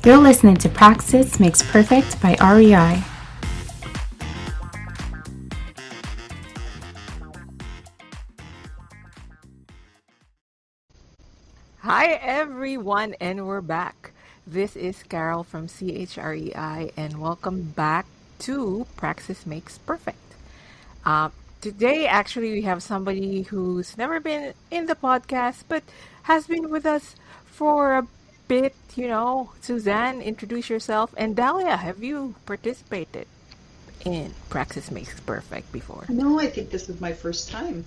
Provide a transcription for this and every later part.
You're listening to Praxis Makes Perfect by REI. Hi everyone, and we're back. This is Carol from CHREI, and welcome back to Praxis Makes Perfect. Today, actually, we have somebody who's never been in the podcast, but has been with us for a bit. Suzanne, introduce yourself. And Dahlia, have you participated in Praxis Makes Perfect before? No, I think this is my first time.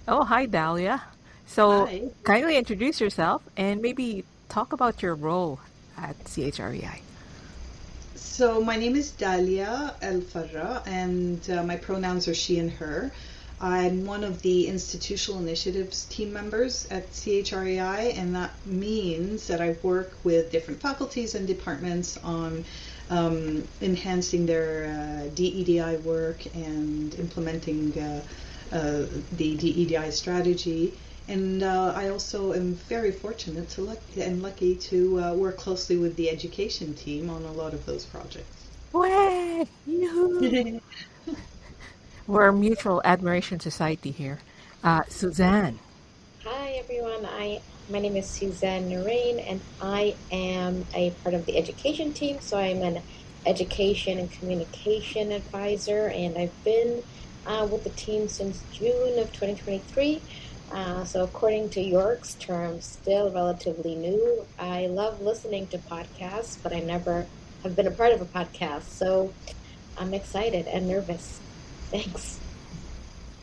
Oh, hi, Dahlia. So, Hi. kindly introduce yourself and maybe talk about your role at CHREI. So my name is Dalia El Farra, and my pronouns are she and her. I'm one of the institutional initiatives team members at CHREI, and that means that I work with different faculties and departments on enhancing their DEDI work and implementing the DEDI strategy. And I also am very fortunate and lucky to work closely with the education team on a lot of those projects. Way! We're a mutual admiration society here. Suzanne. Hi everyone, my name is Suzanne Narain, and I am a part of the education team. So I'm an education and communication advisor, and I've been with the team since June of 2023. So according to York's term, still relatively new. I love listening to podcasts, but I never have been a part of a podcast. So I'm excited and nervous. Thanks.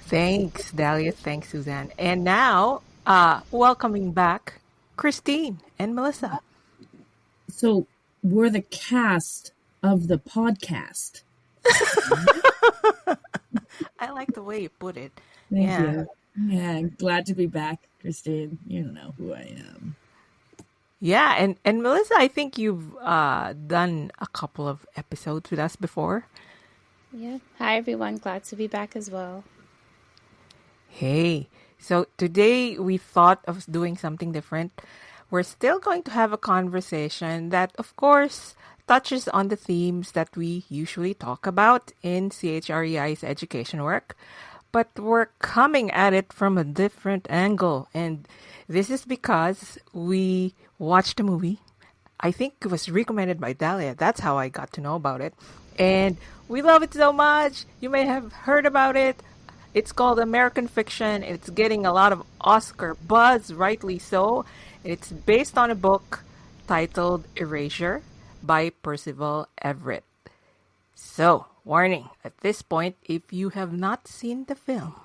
Thanks, Dahlia. Thanks, Suzanne. And now, welcoming back Christine and Melissa. So we're the cast of the podcast. I like the way you put it. Thank you. Yeah, glad to be back, Christine. You know who I am. Yeah, and Melissa, I think you've done a couple of episodes with us before. Yeah. Hi, everyone. Glad to be back as well. Hey, so today we thought of doing something different. We're still going to have a conversation that, of course, touches on the themes that we usually talk about in CHREI's education work. But we're coming at it from a different angle. And this is because we watched a movie. I think it was recommended by Dahlia. That's how I got to know about it. And we love it so much. You may have heard about it. It's called American Fiction. It's getting a lot of Oscar buzz, rightly so. It's based on a book titled Erasure by Percival Everett. So, warning, at this point, if you have not seen the film,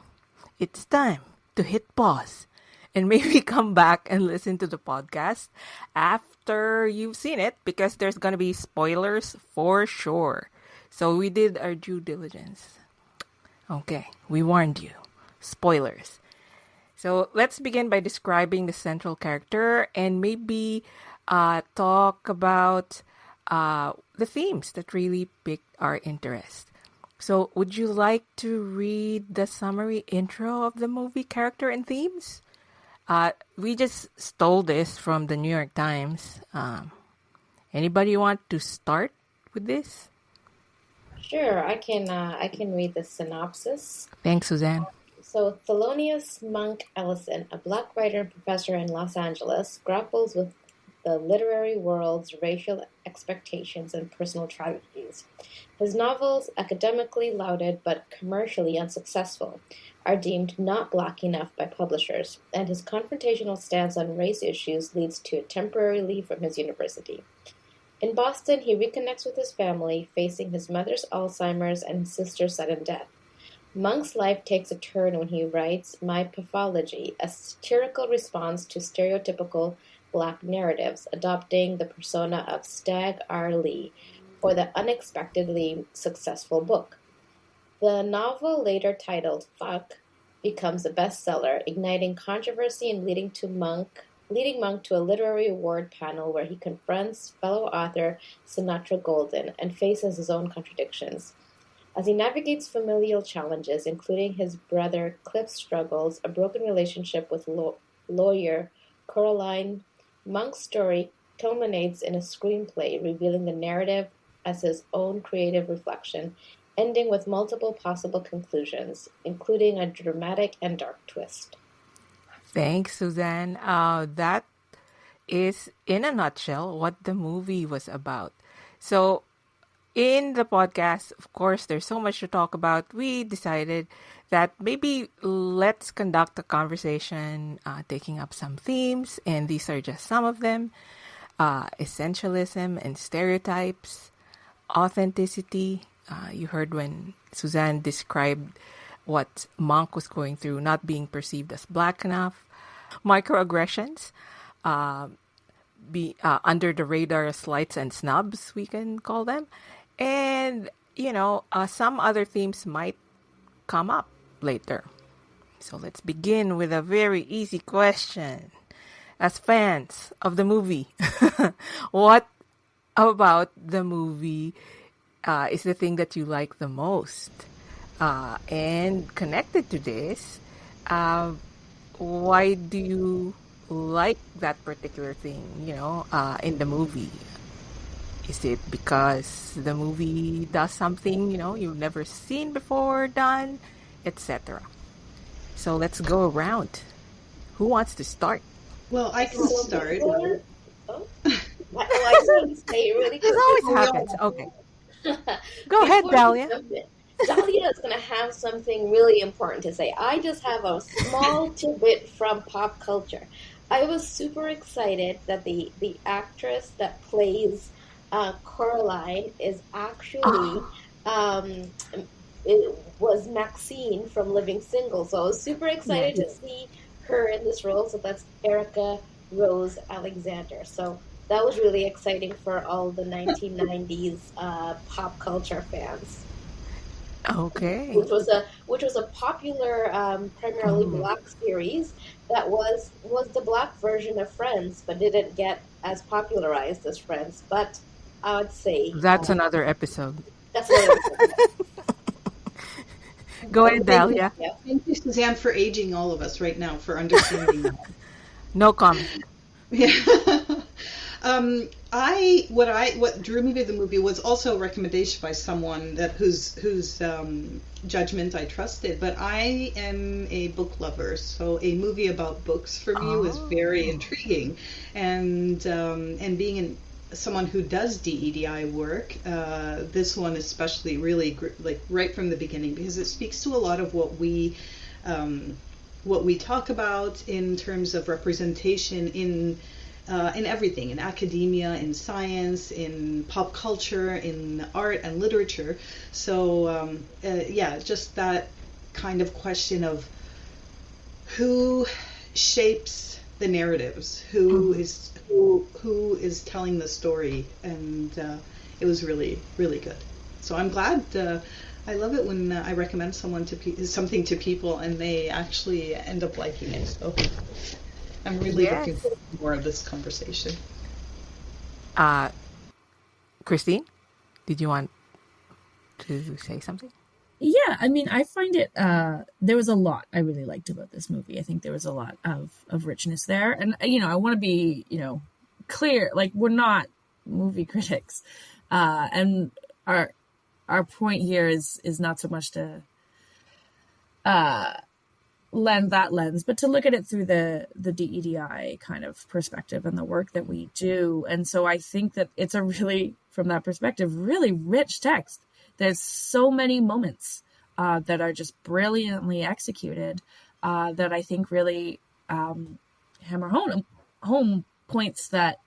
it's time to hit pause and maybe come back and listen to the podcast after you've seen it, because there's going to be spoilers for sure. So we did our due diligence. Okay, we warned you. Spoilers. So let's begin by describing the central character and maybe talk about the themes that really piqued our interest. So would you like to read the summary intro of the movie character and themes? We just stole this from the New York Times. Anybody want to start with this? Sure, I can read the synopsis. Thanks, Suzanne. So Thelonious Monk Ellison, a black writer and professor in Los Angeles, grapples with the literary world's racial expectations and personal tragedies. His novels, academically lauded but commercially unsuccessful, are deemed not black enough by publishers, and his confrontational stance on race issues leads to a temporary leave from his university. In Boston, he reconnects with his family, facing his mother's Alzheimer's and his sister's sudden death. Monk's life takes a turn when he writes My Pathology, a satirical response to stereotypical black narratives, adopting the persona of Stagg R. Lee for the unexpectedly successful book. The novel, later titled Fuck, becomes a bestseller, igniting controversy and leading Monk to a literary award panel where he confronts fellow author Sinatra Golden and faces his own contradictions. As he navigates familial challenges, including his brother Cliff's struggles, a broken relationship with lawyer Coraline, Monk's story culminates in a screenplay revealing the narrative as his own creative reflection, ending with multiple possible conclusions, including a dramatic and dark twist. Thanks, Suzanne. That is, in a nutshell, what the movie was about. So, in the podcast, of course, there's so much to talk about. We decided that maybe let's conduct a conversation taking up some themes, and these are just some of them. Essentialism and stereotypes, authenticity. You heard when Suzanne described what Monk was going through, not being perceived as black enough. Microaggressions, under the radar slights and snubs, we can call them. And, some other themes might come up later. So let's begin with a very easy question. As fans of the movie, what about the movie is the thing that you like the most? And connected to this, why do you like that particular thing, in the movie? Is it because the movie does something, you've never seen before done, etc.? So let's go around. Who wants to start? Well, I can start. Oh, I just wanted to say really This always happens. Okay. Go ahead, Dahlia. Dahlia is going to have something really important to say. I just have a small tidbit from pop culture. I was super excited that the actress that plays Coraline is actually it was Maxine from Living Single. So I was super excited to see her in this role. So that's Erica Rose Alexander. So that was really exciting for all the 1990s pop culture fans. Okay. Which was a popular, primarily black series that was the black version of Friends, but didn't get as popularized as Friends. But I would say that's another episode. That's another episode. Go ahead, Dahlia. Thank you, Suzanne, for aging all of us right now, for understanding that. No comment. Yeah. What drew me to the movie was also a recommendation by someone whose judgment I trusted. But I am a book lover, so a movie about books for me was very intriguing, and being someone who does DEDI work, this one especially really right from the beginning, because it speaks to a lot of what we talk about in terms of representation in everything, in academia, in science, in pop culture, in art and literature. So just that kind of question of who shapes the narratives, who is telling the story, and it was really, really good. So I'm glad. I love it when I recommend something to people and they actually end up liking it. So I'm really looking forward to more of this conversation. Christine, did you want to say something? Yeah, I mean, I find it, there was a lot I really liked about this movie. I think there was a lot of richness there. And, I want to be, clear, like, we're not movie critics. And our point here is not so much to lend that lens, but to look at it through the DEDI kind of perspective and the work that we do. And so I think that it's a really, from that perspective, really rich text. There's so many moments that are just brilliantly executed that I think really hammer home points that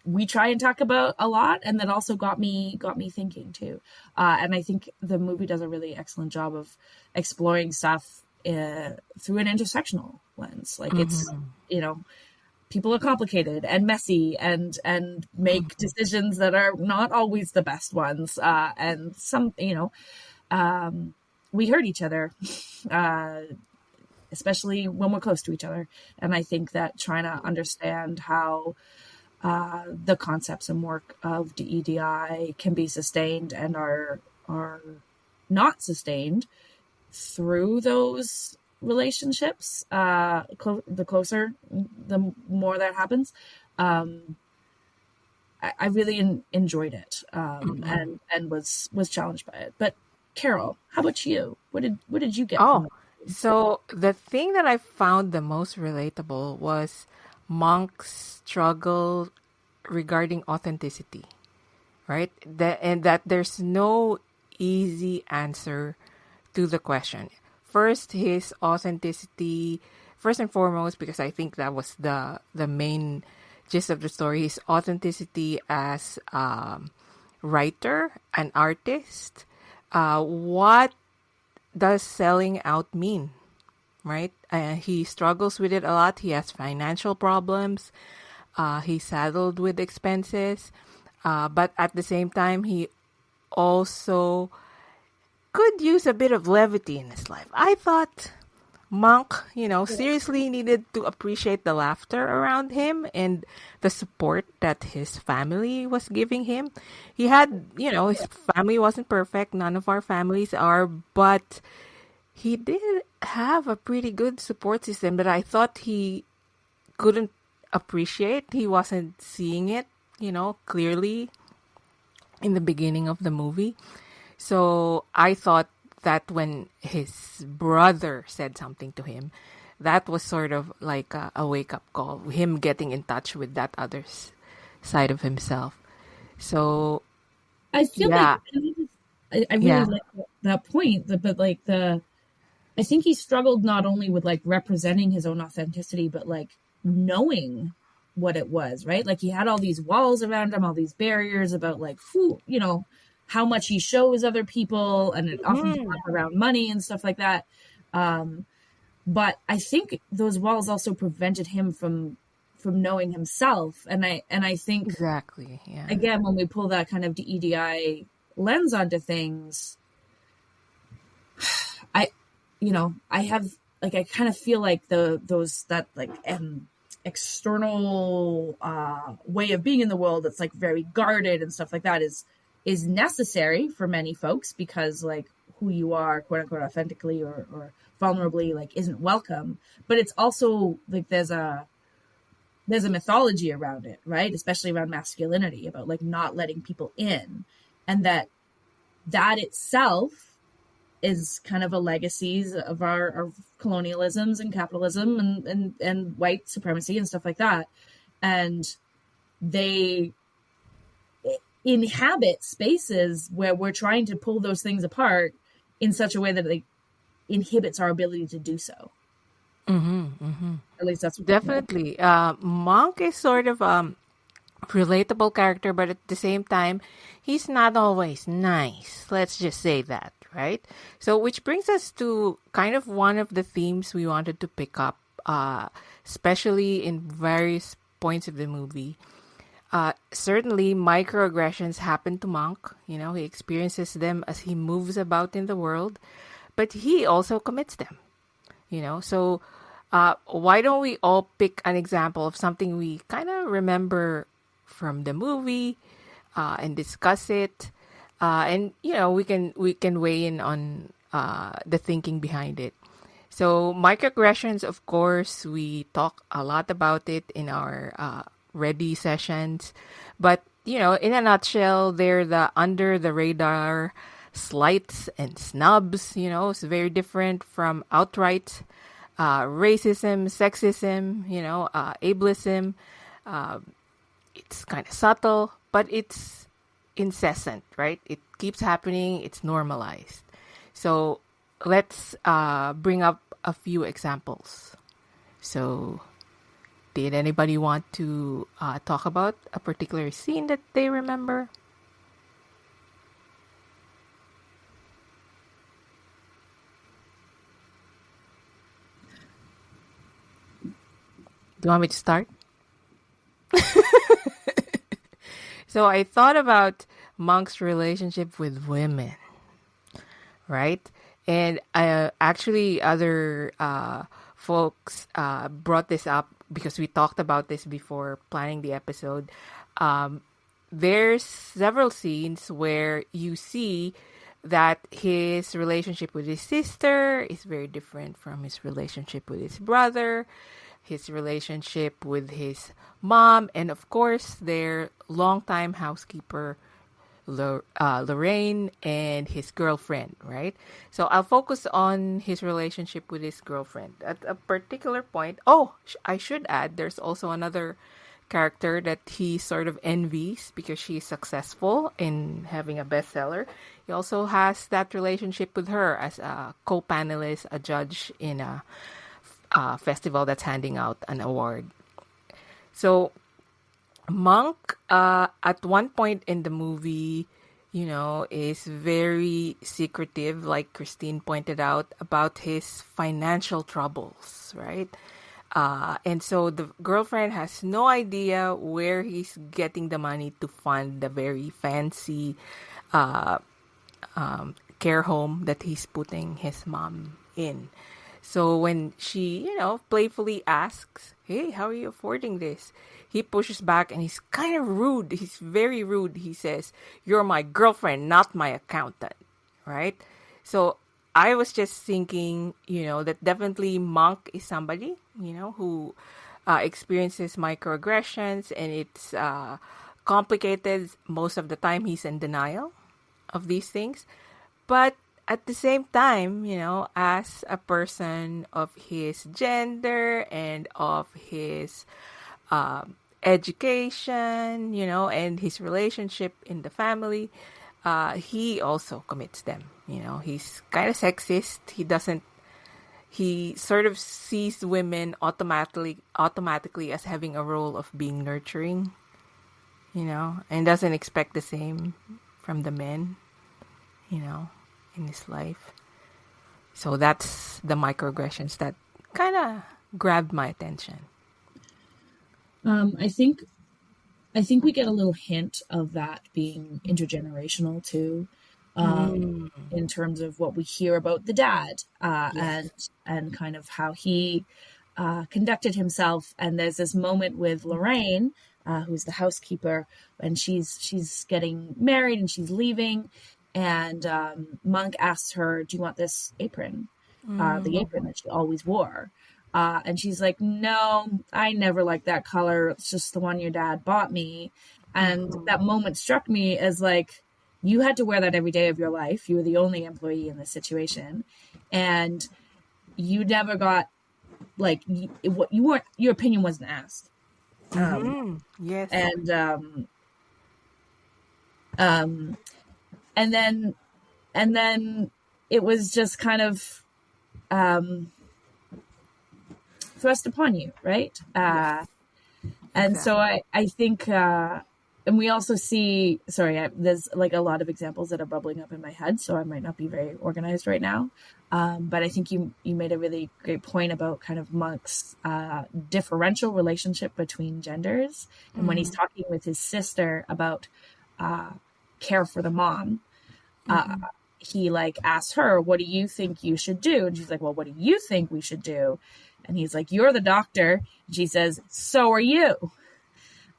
we try and talk about a lot, and that also got me thinking too. And I think the movie does a really excellent job of exploring stuff through an intersectional lens. Like it's, people are complicated and messy and make decisions that are not always the best ones. And some, we hurt each other, especially when we're close to each other. And I think that trying to understand how the concepts and work of DEDI can be sustained and are not sustained through those relationships. The closer, the more that happens. I really enjoyed it, and was challenged by it. But Carol, how about you? What did you get from Oh, it? so the thing that I found the most relatable was Monk's struggle regarding authenticity, right? And that there's no easy answer to the question. First, his authenticity, first and foremost, because I think that was the main gist of the story, his authenticity as writer, an artist. What does selling out mean, right? He struggles with it a lot. He has financial problems. He's saddled with expenses. But at the same time, he also could use a bit of levity in his life. I thought Monk, seriously needed to appreciate the laughter around him and the support that his family was giving him. He had, his family wasn't perfect. None of our families are, but he did have a pretty good support system that I thought he couldn't appreciate. He wasn't seeing it, clearly in the beginning of the movie. So I thought that when his brother said something to him, that was sort of like a wake-up call, him getting in touch with that other side of himself. So I feel yeah, like I really yeah, like that point, but like I think he struggled not only with like representing his own authenticity, but like knowing what it was, right? Like he had all these walls around him, all these barriers about like who, how much he shows other people, and it often came up around money and stuff like that. But I think those walls also prevented him from knowing himself. And I think exactly. Yeah. again, when we pull that kind of DEDI lens onto things, I have like, I kind of feel like that external way of being in the world that's like very guarded and stuff like that is necessary for many folks, because like who you are, quote unquote, authentically or vulnerably, like isn't welcome. But it's also like there's a mythology around it, right? Especially around masculinity, about like not letting people in, and that itself is kind of a legacy of our colonialisms and capitalism and white supremacy and stuff like that. And they inhabit spaces where we're trying to pull those things apart in such a way that it inhibits our ability to do so. At least that's what Definitely. Monk is sort of relatable character, but at the same time, he's not always nice. Let's just say that, right? So, which brings us to kind of one of the themes we wanted to pick up, especially in various points of the movie. Certainly, microaggressions happen to Monk. He experiences them as he moves about in the world, but he also commits them. So why don't we all pick an example of something we kind of remember from the movie, and discuss it, and we can weigh in on the thinking behind it. So microaggressions, of course, we talk a lot about it in our ready sessions, but in a nutshell, they're the under the radar slights and snubs. It's very different from outright racism, sexism, ableism. It's kind of subtle, but it's incessant, right? It keeps happening. It's normalized. So let's bring up a few examples. So did anybody want to talk about a particular scene that they remember? Do you want me to start? So I thought about Monk's relationship with women, right? And actually other folks brought this up because we talked about this before planning the episode. There's several scenes where you see that his relationship with his sister is very different from his relationship with his brother, his relationship with his mom, and of course, their longtime housekeeper, Lorraine, and his girlfriend, right? So I'll focus on his relationship with his girlfriend. At a particular point, I should add, there's also another character that he sort of envies because she's successful in having a bestseller. He also has that relationship with her as a co-panelist, a judge in a festival that's handing out an award. So Monk, at one point in the movie, is very secretive, like Christine pointed out, about his financial troubles, right? And so the girlfriend has no idea where he's getting the money to fund the very fancy care home that he's putting his mom in. So when she, playfully asks, "Hey, how are you affording this?" He pushes back and he's kind of rude. He's very rude. He says, "You're my girlfriend, not my accountant." Right? So I was just thinking, that definitely Monk is somebody, who experiences microaggressions, and it's complicated. Most of the time he's in denial of these things. But at the same time, as a person of his gender and of his education, and his relationship in the family, he also commits them. He's kind of sexist. He sort of sees women automatically as having a role of being nurturing, and doesn't expect the same from the men, in his life. So that's the microaggressions that kind of grabbed my attention. I think we get a little hint of that being intergenerational too, in terms of what we hear about the dad, and kind of how he conducted himself. And there's this moment with Lorraine, who's the housekeeper, and she's getting married and she's leaving, and Monk asks her, "Do you want this apron?" The apron that she always wore. And she's like, "No, I never liked that color. It's just the one your dad bought me." And that moment struck me as like, you had to wear that every day of your life. You were the only employee in this situation. And you never got, like, your opinion wasn't asked. Yes. And then it was just kind of, thrust upon you, right? And so I think, and we also see, there's like a lot of examples that are bubbling up in my head, so I might not be very organized right now. But I think you made a really great point about kind of Monk's differential relationship between genders. And when he's talking with his sister about care for the mom, he like asks her, "What do you think you should do?" And she's like, "Well, what do you think we should do?" And he's like, "You're the doctor." And she says, "So are you."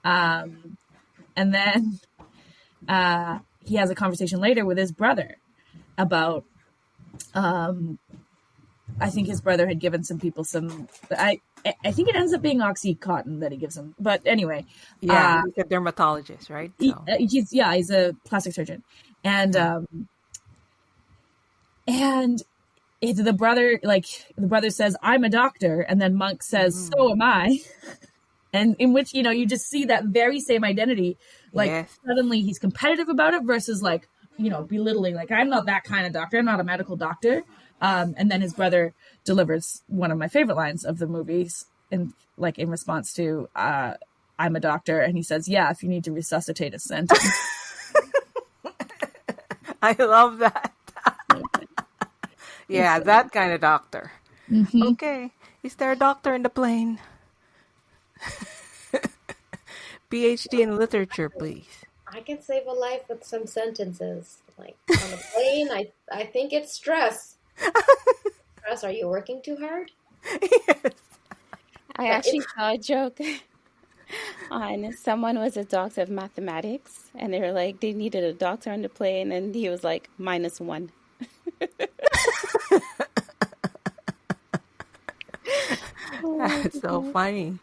And then he has a conversation later with his brother about, I think his brother had given some people I think it ends up being Oxycontin that he gives them. But anyway. Yeah, he's a dermatologist, right? So. He's a plastic surgeon. And the brother says, "I'm a doctor," and then Monk says, "So am I." And in which, you just see that very same identity. Like, suddenly he's competitive about it versus like, belittling, like, "I'm not that kind of doctor. I'm not a medical doctor." And then his brother delivers one of my favorite lines of the movies in response to, "I'm a doctor." And he says, "Yeah, if you need to resuscitate a sentence." I love that. Yeah, that kind of doctor. Okay. Is there a doctor in the plane? PhD in literature, please. I can save a life with some sentences. Like, on the plane, I think it's stress. Stress, are you working too hard? Yes. I actually saw a joke on someone was a doctor of mathematics, and they were like, they needed a doctor on the plane, and he was like, -1. That's so funny.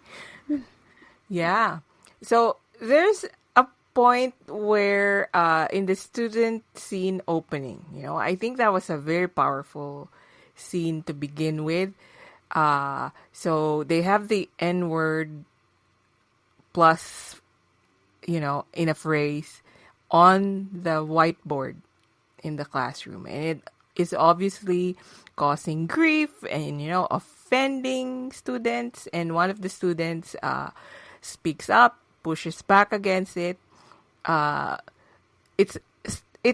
Yeah. So there's a point where in the student scene opening, I think that was a very powerful scene to begin with. So they have the N word plus, in a phrase on the whiteboard in the classroom. And it is obviously causing grief and, offending students. And one of the students speaks up, pushes back against it. It's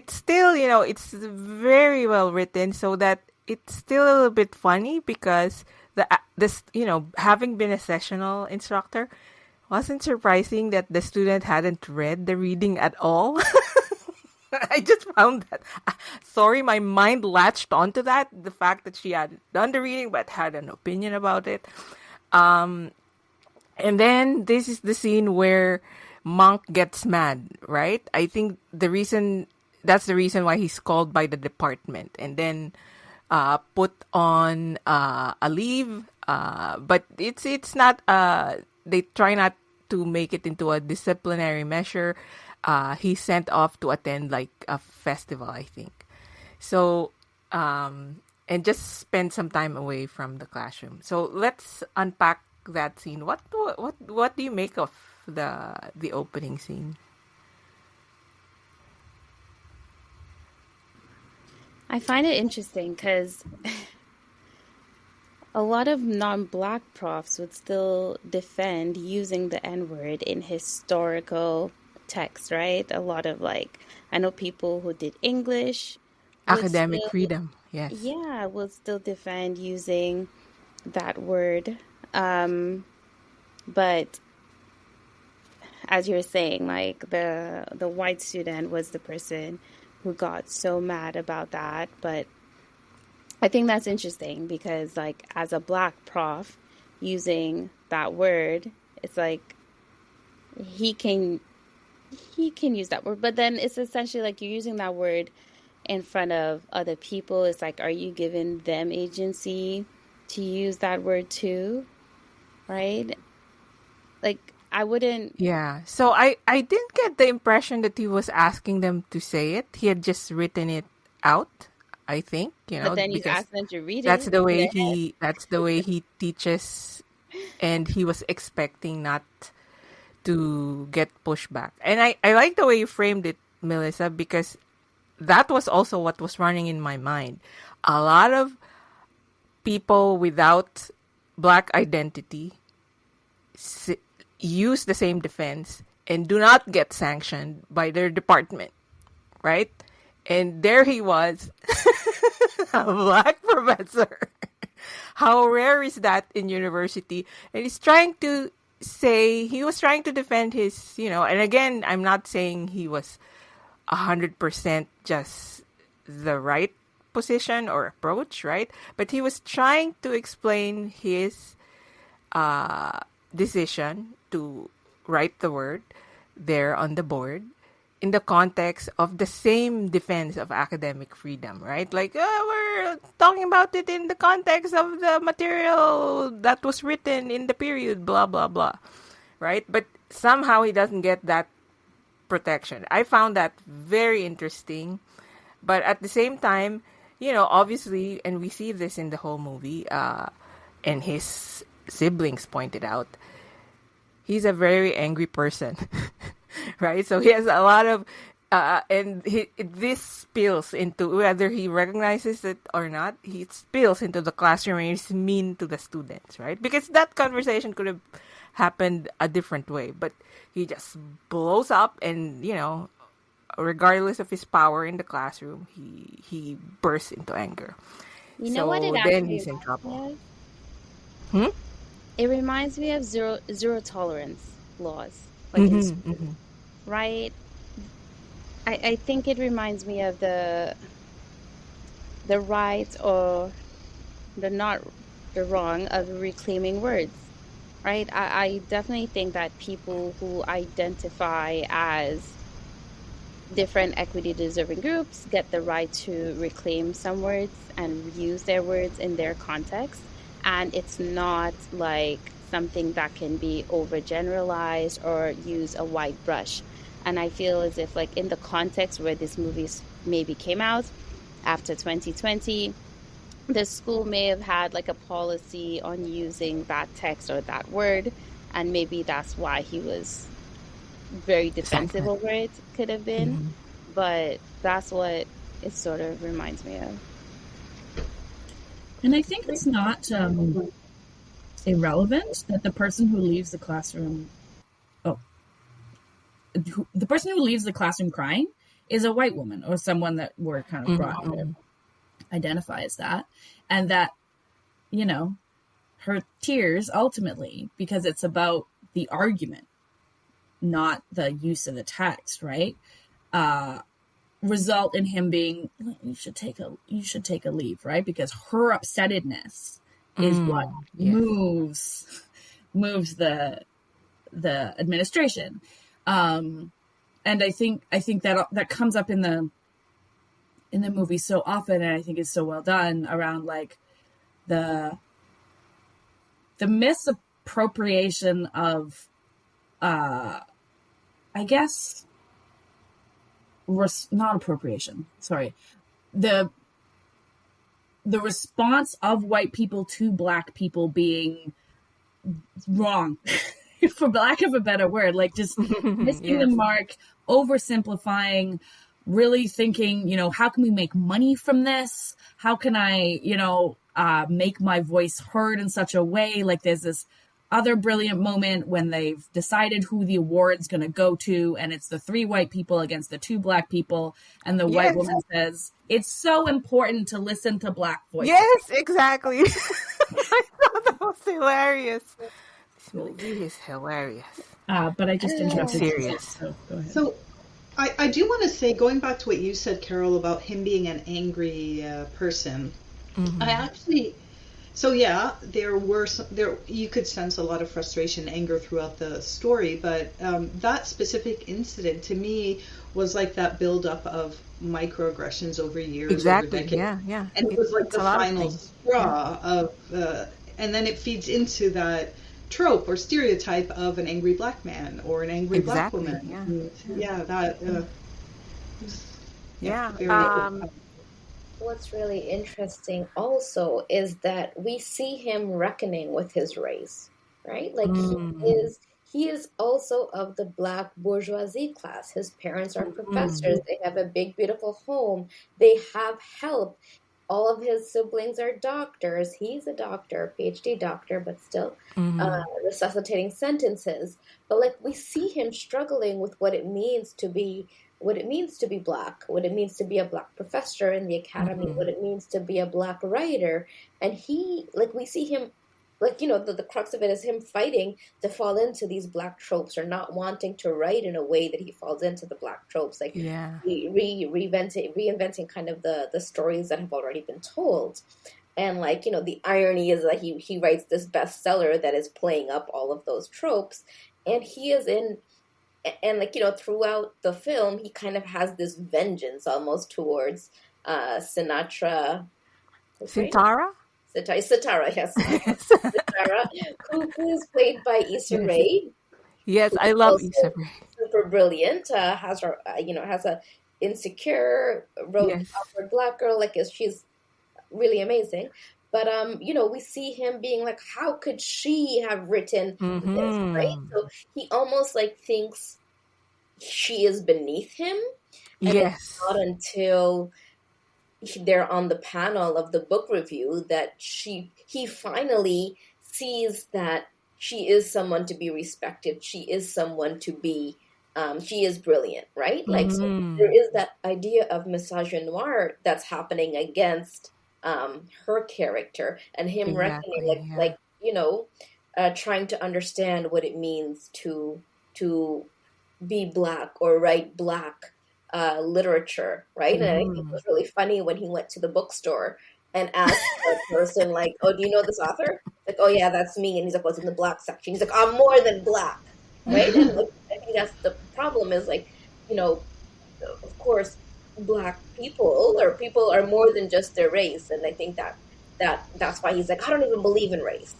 still, it's very well written so that it's still a little bit funny because having been a sessional instructor, wasn't surprising that the student hadn't read the reading at all. I just found that. Sorry, my mind latched onto that. The fact that she had done the reading but had an opinion about it. And then this is the scene where Monk gets mad, right? I think that's the reason why he's called by the department and then put on a leave. But it's not. They try not to make it into a disciplinary measure. He's sent off to attend like a festival, I think. So, and just spend some time away from the classroom. So let's unpack that scene. What do you make of the opening scene? I find it interesting because a lot of non-black profs would still defend using the N-word in historical text, right? A lot of I know people who did English. Academic freedom, yes. Yeah, would still defend using that word. But as you're saying, the white student was the person who got so mad about that. But I think that's interesting because as a black prof using that word, it's he can use that word, but then it's essentially you're using that word in front of other people. It's are you giving them agency to use that word too? Right? I wouldn't. Yeah. So I didn't get the impression that he was asking them to say it. He had just written it out, I think, But then he's asking them to read it. That's the way he teaches, and he was expecting not to get pushback. And I like the way you framed it, Melissa, because that was also what was running in my mind. A lot of people without black identity use the same defense and do not get sanctioned by their department, right? And there he was, a black professor. How rare is that in university? And he's trying to defend his, and again, I'm not saying he was 100% just the right position or approach, right? But he was trying to explain his decision to write the word there on the board in the context of the same defense of academic freedom, right? We're talking about it in the context of the material that was written in the period, blah, blah, blah, right? But somehow he doesn't get that protection. I found that very interesting. But at the same time, obviously, and we see this in the whole movie, and his siblings pointed out, he's a very angry person, right? So he has a lot of, this spills into, whether he recognizes it or not, he spills into the classroom and he's mean to the students, right? Because that conversation could have happened a different way, but he just blows up and, regardless of his power in the classroom, he bursts into anger. You know what it actually then he's in trouble. It reminds me of zero tolerance laws, right? I think it reminds me of the right or the wrong of reclaiming words, right? I definitely think that people who identify as different equity deserving groups get the right to reclaim some words and use their words in their context. And it's not like something that can be overgeneralized or use a wide brush. And I feel as if, like, in the context where this movie maybe came out after 2020, the school may have had like a policy on using that text or that word, and maybe that's why he was very defensive over it, could have been. But that's what it sort of reminds me of. And I think it's not irrelevant that the person who leaves the classroom, the person who leaves the classroom crying is a white woman, or someone that we're kind of brought to identify as that. And that, you know, her tears ultimately, because it's about the argument, not the use of the text, right? Result in him being, you should take a leave, right? Because her upsettedness is what moves the administration. And I think that comes up in the movie so often, and I think it's so well done around like the misappropriation of, I guess, not appropriation. Sorry, the response of white people to Black people being wrong, for lack of a better word, like just missing the mark, oversimplifying, really thinking, you know, how can we make money from this? How can I, you know, make my voice heard in such a way? Like there's this other brilliant moment when they've decided who the award's going to go to, and it's the 3 white people against the 2 Black people, and the white woman says, it's so important to listen to Black voices. Yes, exactly. I thought that was hilarious. This movie is hilarious. But I just interrupted. Serious. So go ahead. So I do want to say, going back to what you said, Carol, about him being an angry person, I actually, there were you could sense a lot of frustration, anger throughout the story, but that specific incident to me was like that buildup of microaggressions over years, over decades. Yeah. And it was like the final straw of, and then it feeds into that trope or stereotype of an angry Black man or an angry Black woman. What's really interesting also is that we see him reckoning with his race, right? Like he is also of the Black bourgeoisie class. His parents are professors. They have a big, beautiful home. They have help. All of his siblings are doctors. He's a doctor, PhD doctor, but still resuscitating sentences. But like we see him struggling with what it means to be Black, what it means to be a Black professor in the academy, what it means to be a Black writer. And we see him, like, you know, the crux of it is him fighting to fall into these Black tropes, or not wanting to write in a way that he falls into the Black tropes, like reinventing kind of the stories that have already been told. And like, you know, the irony is that he writes this bestseller that is playing up all of those tropes, and like, you know, throughout the film, he kind of has this vengeance almost towards Sitara, yes. Sitara, who is played by CHREI. Yes, I love CHREI. Super brilliant. Has a insecure, awkward Black girl. Like, she's really amazing. But you know, we see him being like, how could she have written this, right? So he almost like thinks she is beneath him. And it's not until they're on the panel of the book review that he finally sees that she is someone to be respected. She is someone to be, she is brilliant, right? Like, so there is that idea of misogynoir that's happening against her character, and him reckoning, like, you know, trying to understand what it means to be Black or write Black literature, right? And I think it was really funny when he went to the bookstore and asked the person, like, oh, do you know this author? like, oh yeah, that's me. And he's like, what's in the black section? He's like, I'm more than black, right? And like, I think that's the problem is like, you know, of course, black people or people are more than just their race. And I think that's why he's like, I don't even believe in race,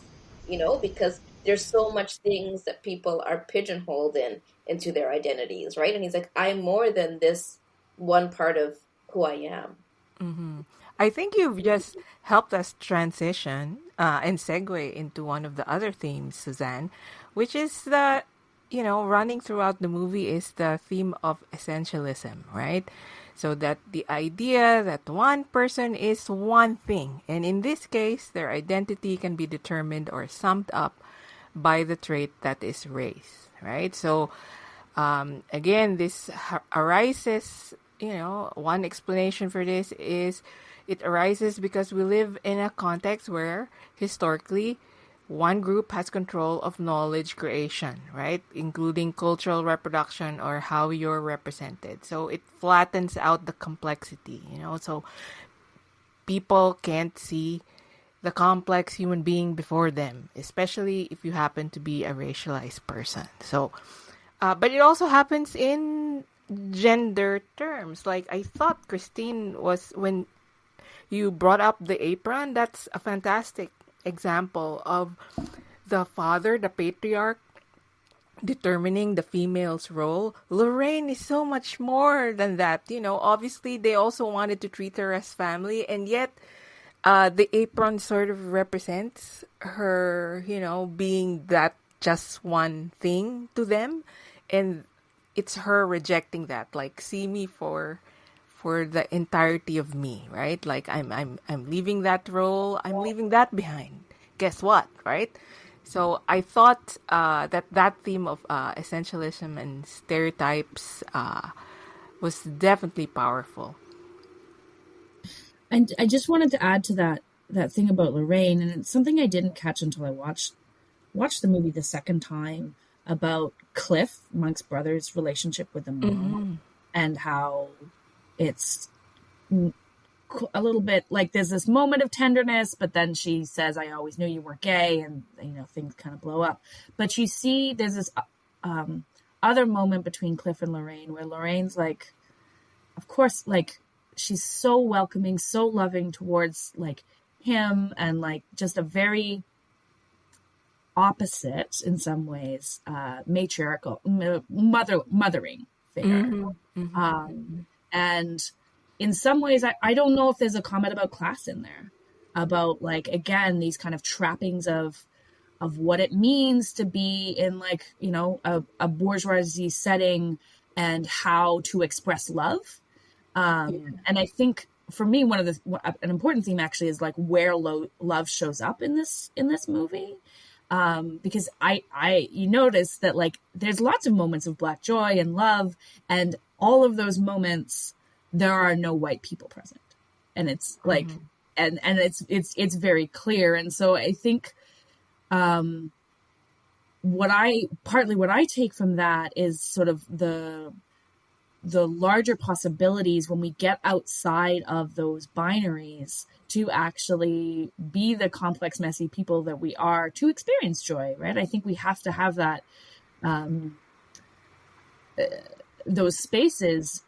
you know, because there's so much things that people are pigeonholed into their identities, right? And he's like, I'm more than this one part of who I am. I think you've just helped us transition and segue into one of the other themes, Suzanne, which is the, running throughout the movie is the theme of essentialism, right? So that the idea that one person is one thing, and in this case, their identity can be determined or summed up by the trait that is race, right? So, again, this arises, one explanation for this is it arises because we live in a context where historically one group has control of knowledge creation, right? Including cultural reproduction or how you're represented. So it flattens out the complexity, so people can't see the complex human being before them, especially if you happen to be a racialized person. So, but it also happens in gender terms. Like I thought Christine was, when you brought up the apron, that's a fantastic example of the father, the patriarch, determining the female's role. Lorraine is so much more than that. Obviously they also wanted to treat her as family, and yet the apron sort of represents her, being that just one thing to them. And it's her rejecting that, like, see me for the entirety of me, right? Like I'm leaving that role, I'm leaving that behind. Guess what, right? So I thought that theme of essentialism and stereotypes was definitely powerful. And I just wanted to add to that thing about Lorraine, and it's something I didn't catch until I watched the movie the second time, about Cliff, Monk's brother's relationship with the mom, and how it's a little bit like there's this moment of tenderness, but then she says, I always knew you weren't gay, and things kind of blow up. But you see there's this other moment between Cliff and Lorraine where Lorraine's like, of course, like, she's so welcoming, so loving towards like him, and like just a very opposite in some ways, matriarchal, mothering figure. And in some ways, I don't know if there's a comment about class in there, about like, again, these kind of trappings of what it means to be in like, a bourgeoisie setting and how to express love. And I think for me, an important theme actually is like where love shows up in this movie. Because you notice that like there's lots of moments of Black joy and love, and all of those moments there are no white people present, and it's like and it's very clear. And so I think what I take from that is sort of the larger possibilities when we get outside of those binaries to actually be the complex, messy people that we are, to experience joy, right? I think we have to have that, those spaces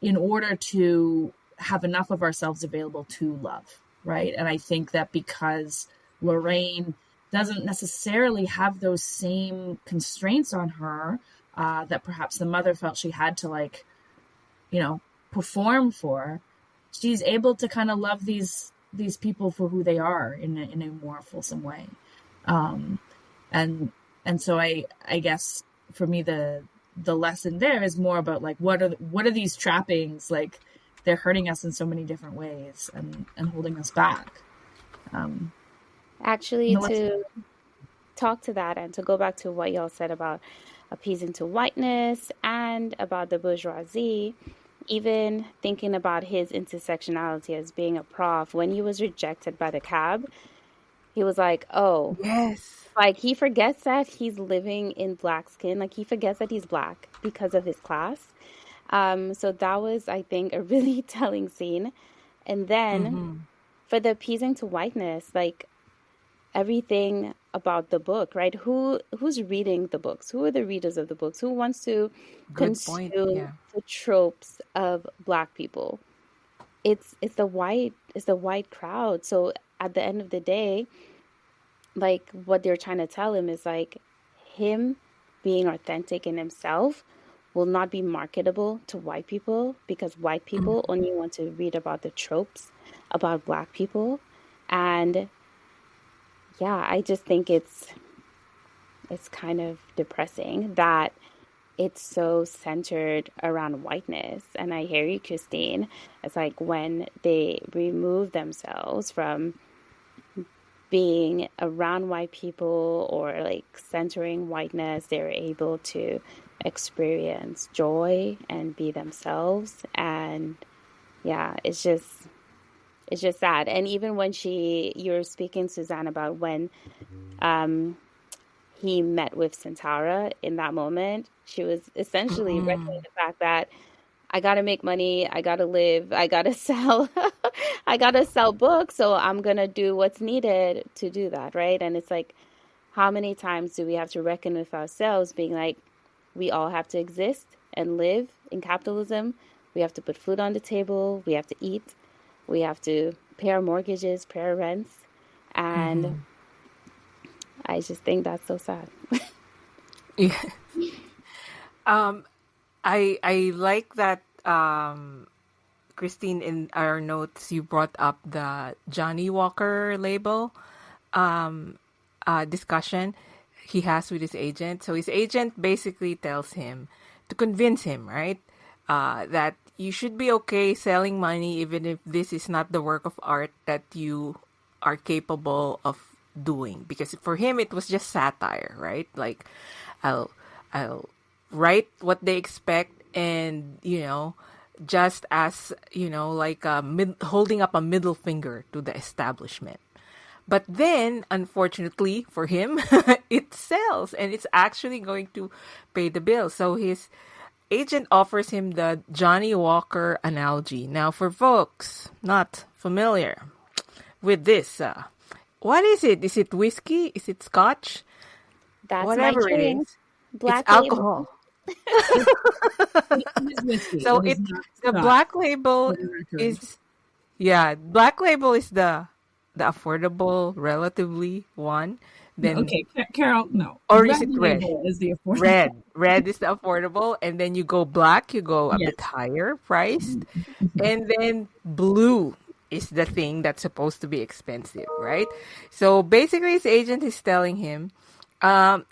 in order to have enough of ourselves available to love, right? And I think that because Lorraine doesn't necessarily have those same constraints on her that perhaps the mother felt she had to like, perform for, she's able to kind of love these people for who they are in a more fulsome way. And so I guess for me, the lesson there is more about like, what are these trappings? Like, they're hurting us in so many different ways and holding us back. Actually, to talk to that and to go back to what y'all said about appeasing to whiteness and about the bourgeoisie, even thinking about his intersectionality as being a prof, when he was rejected by the cab, he was like, oh, yes, like he forgets that he's living in Black skin. Like he forgets that he's Black because of his class. So that was, I think, a really telling scene. And then for the appeasing to whiteness, like everything about the book, right? Who's reading the books? Who are the readers of the books? Who wants to Good point. consume Yeah. the tropes of Black people? It's the white crowd. So at the end of the day, like what they're trying to tell him is like him being authentic in himself will not be marketable to white people because white people only want to read about the tropes about Black people. And yeah, I just think it's kind of depressing that it's so centered around whiteness. And I hear you, Christine. It's like when they remove themselves from being around white people or like centering whiteness, they're able to experience joy and be themselves. And yeah, it's just sad. And even when you're speaking, Suzanne, about when he met with Santara in that moment, she was essentially reckoning the fact that I got to make money, I got to live, I got to sell, I got to sell books. So I'm going to do what's needed to do that, right? And it's like, how many times do we have to reckon with ourselves being like, we all have to exist and live in capitalism. We have to put food on the table. We have to eat. We have to pay our mortgages, pay our rents. And I just think that's so sad. Yeah. I like that, Christine, in our notes, you brought up the Johnny Walker label discussion he has with his agent. So his agent basically tells him to convince him, right, that you should be okay selling money even if this is not the work of art that you are capable of doing. Because for him, it was just satire, right? Like, I'll write what they expect and, just as, like holding up a middle finger to the establishment. But then, unfortunately for him, it sells and it's actually going to pay the bill. So his agent offers him the Johnny Walker analogy. Now, for folks not familiar with this, what is it? Is it whiskey? Is it scotch? That's Whatever my it drink. is, Black it's alcohol. So It is it's not the Scotch, black label for the record. is black label is the affordable relatively one. No, Then okay, Carol, no. or is Red it red? label is the affordable. Red is the affordable, and then you go black, you go a Yes. bit higher priced, and then blue is the thing that's supposed to be expensive, right? So basically his agent is telling him, go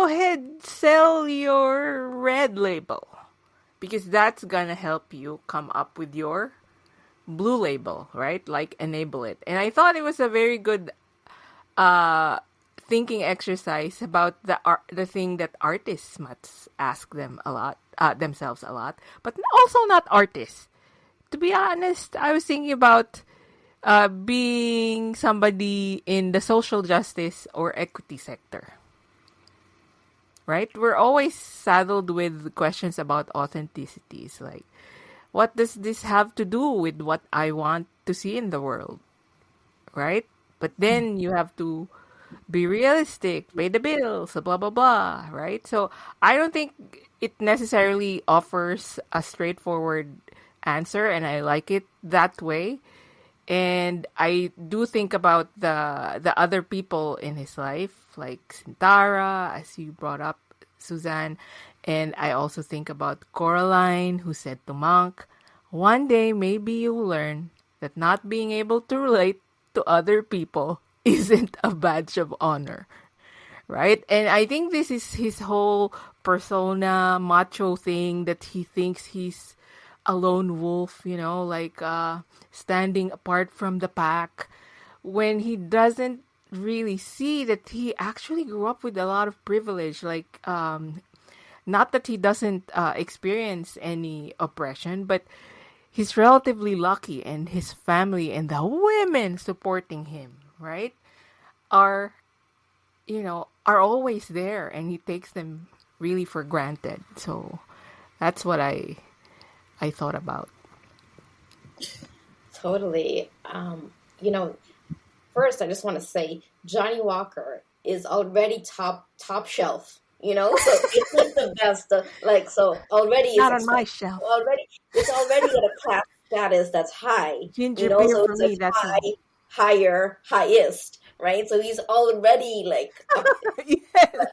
ahead, sell your red label because that's gonna help you come up with your blue label, right? Like enable it. And I thought it was a very good thinking exercise about the thing that artists must ask themselves a lot, but also not artists. To be honest, I was thinking about being somebody in the social justice or equity sector. Right? We're always saddled with questions about authenticities, like, what does this have to do with what I want to see in the world? Right? But then you have to be realistic, pay the bills, blah, blah, blah, right? So I don't think it necessarily offers a straightforward answer, and I like it that way. And I do think about the other people in his life, like Sintara, as you brought up, Suzanne. And I also think about Coraline, who said to Monk, one day maybe you'll learn that not being able to relate to other people isn't a badge of honor, right? And I think this is his whole persona, macho thing, that he thinks he's a lone wolf, like standing apart from the pack, when he doesn't really see that he actually grew up with a lot of privilege. Like, not that he doesn't experience any oppression, but he's relatively lucky, and his family and the women supporting him, right, are always there, and he takes them really for granted. So that's what I thought about. Totally. first, I just want to say Johnny Walker is already top shelf. You know, so it's like the best. So already Not it's on my shelf. it's already at a class status that's high. Ginger You know, beer so for it's me. like That's high, higher, highest, right? So he's already like yes.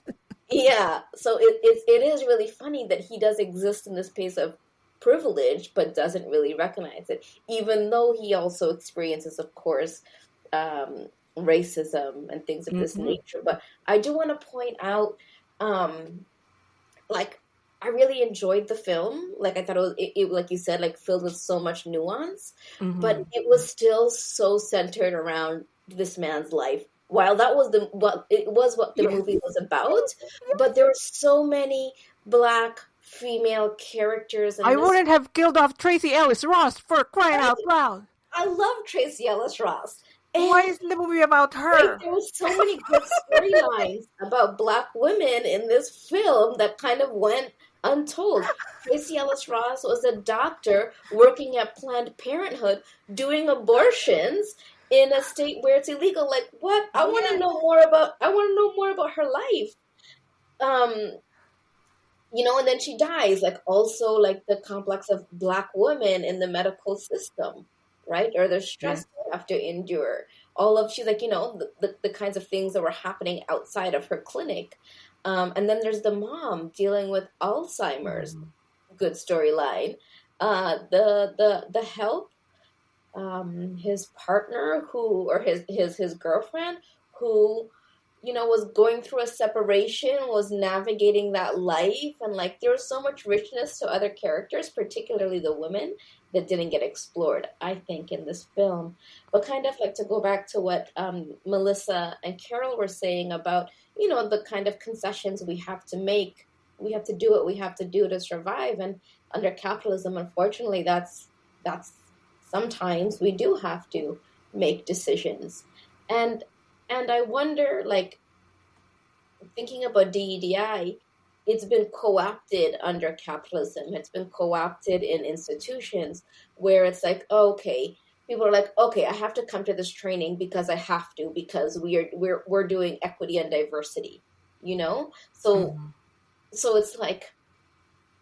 yeah. So it is really funny that he does exist in this space of privilege, but doesn't really recognize it, even though he also experiences, of course, racism and things of this nature. But I do want to point out, like, I really enjoyed the film. Like, I thought it like you said, like, filled with so much nuance, but it was still so centered around this man's life. While that was what the movie was about, but there were so many Black female characters. I wouldn't have killed off Tracy Ellis Ross for crying out loud. I love Tracy Ellis Ross. Why isn't the movie about her? Like, there were so many good storylines about Black women in this film that kind of went untold. Tracy Ellis Ross was a doctor working at Planned Parenthood doing abortions in a state where it's illegal. Like, what? I want to know more about her life. You know, and then she dies. Like, also, like, the complex of Black women in the medical system, right? Or the stress they have to endure. She's like, you know, the kinds of things that were happening outside of her clinic. And then there's the mom dealing with Alzheimer's. Good storyline. The help, his partner or his girlfriend who, you know, was going through a separation, was navigating that life. And like, there was so much richness to other characters, particularly the women, that didn't get explored, I think, in this film. But kind of like to go back to what Melissa and Carol were saying about, you know, the kind of concessions we have to make. We have to do what we have to do to survive. And under capitalism, unfortunately, that's sometimes we do have to make decisions. And I wonder, like, thinking about DEDI, it's been co-opted under capitalism. It's been co-opted in institutions where it's like, okay, people are like, okay, I have to come to this training because I have to, because we're doing equity and diversity, you know? So it's like,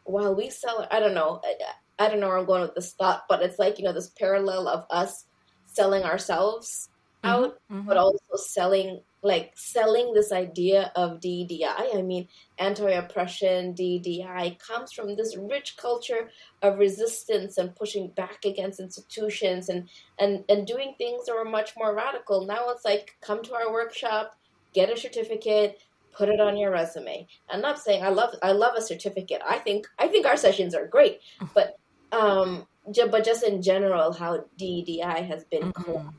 while we sell, I don't know where I'm going with this thought, but it's like, you know, this parallel of us selling ourselves out, but also selling this idea of DEDI. I mean, anti-oppression, DEDI comes from this rich culture of resistance and pushing back against institutions and doing things that were much more radical. Now it's like, come to our workshop, get a certificate, put it on your resume. I'm not saying I love a certificate. I think our sessions are great, but just in general, how DEDI has been co-opted.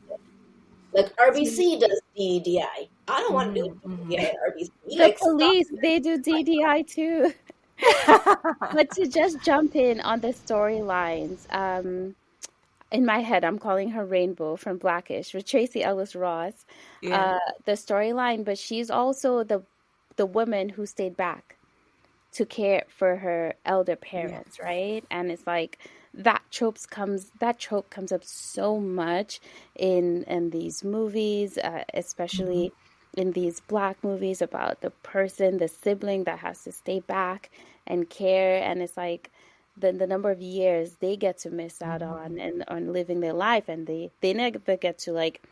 Like, RBC does DEDI. I don't want to do DEDI at RBC. The police, they do DEDI too. But to just jump in on the storylines, in my head, I'm calling her Rainbow from Blackish with Tracy Ellis Ross. The storyline, but she's also the woman who stayed back to care for her elder parents, right? And it's like, that trope comes up so much in these movies, especially in these Black movies about the sibling that has to stay back and care. And it's like the number of years they get to miss out on living their life, and they never get to like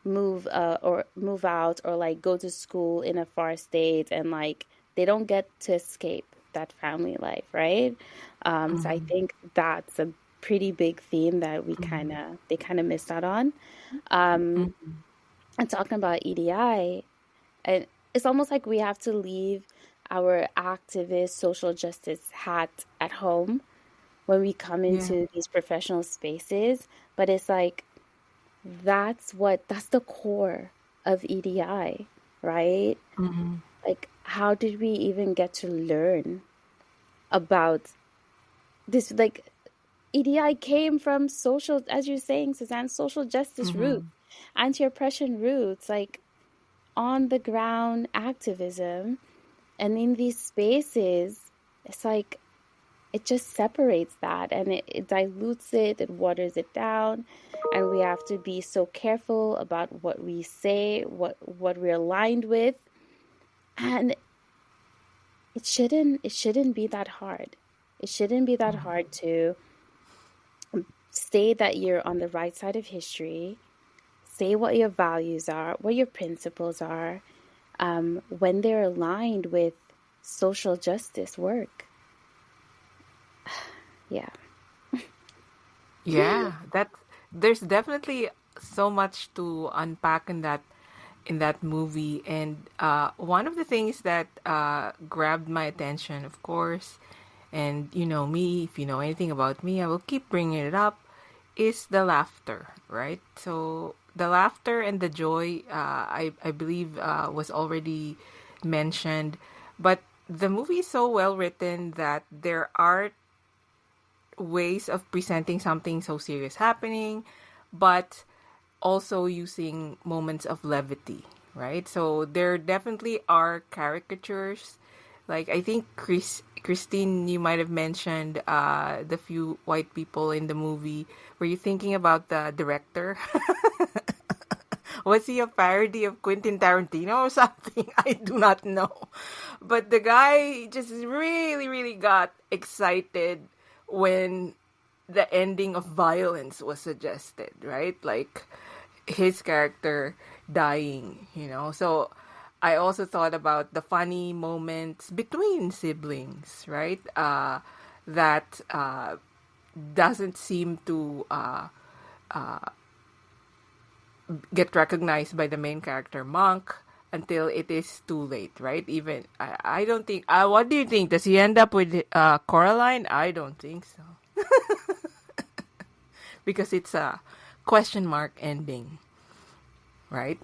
move out or like go to school in a far state, and like they don't get to escape that family life, right? So I think that's a pretty big theme that they kind of missed out on. And talking about EDI, and it's almost like we have to leave our activist social justice hat at home when we come into these professional spaces. But it's like, that's the core of EDI, right? Like, how did we even get to learn about this? Like, EDI came from social, as you're saying, Suzanne, social justice roots, anti-oppression roots, like on the ground activism. And in these spaces, it's like, it just separates that, and it dilutes it, it waters it down. and we have to be so careful about what we say, what we're aligned with, and it shouldn't be that hard. It shouldn't be that hard to say that you're on the right side of history, say what your values are, what your principles are, when they're aligned with social justice work. Yeah. Yeah, that there's definitely so much to unpack in that movie, and one of the things that grabbed my attention, of course, and you know me, if you know anything about me, I will keep bringing it up, is the laughter, right? So the laughter and the joy, I believe, was already mentioned, but the movie is so well written that there are ways of presenting something so serious happening, but also using moments of levity, right? So there definitely are caricatures. Like I think Christine, you might have mentioned the few white people in the movie. Were you thinking about the director? Was he a parody of Quentin Tarantino or something? I do not know. But the guy just really, really got excited when the ending of violence was suggested, right? Like his character dying, you know. So I also thought about the funny moments between siblings, right? That doesn't seem to get recognized by the main character, Monk, until it is too late, right? Even, I don't think, what do you think? Does he end up with Coraline? I don't think so. Because it's a question mark ending, right?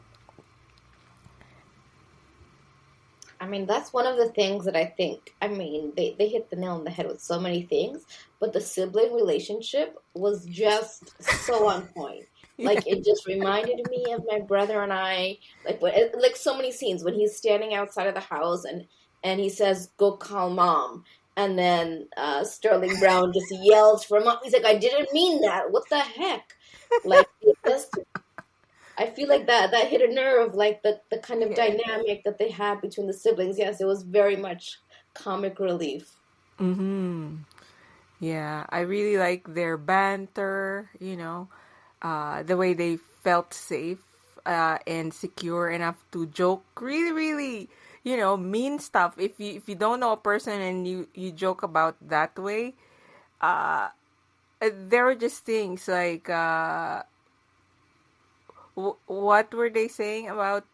I mean, that's one of the things that I think, I mean, they hit the nail on the head with so many things, but the sibling relationship was just so on point. Like, it just reminded me of my brother and I, like so many scenes when he's standing outside of the house and he says, "Go call mom." And then Sterling Brown just yells for mom. He's like, "I didn't mean that. What the heck?" Like, it just, I feel like that hit a nerve, like the kind of dynamic that they had between the siblings. Yes, it was very much comic relief. Mm-hmm. Yeah, I really like their banter, you know, the way they felt safe and secure enough to joke really, really, you know, mean stuff. If you don't know a person and you joke about that way, there were just things like what were they saying about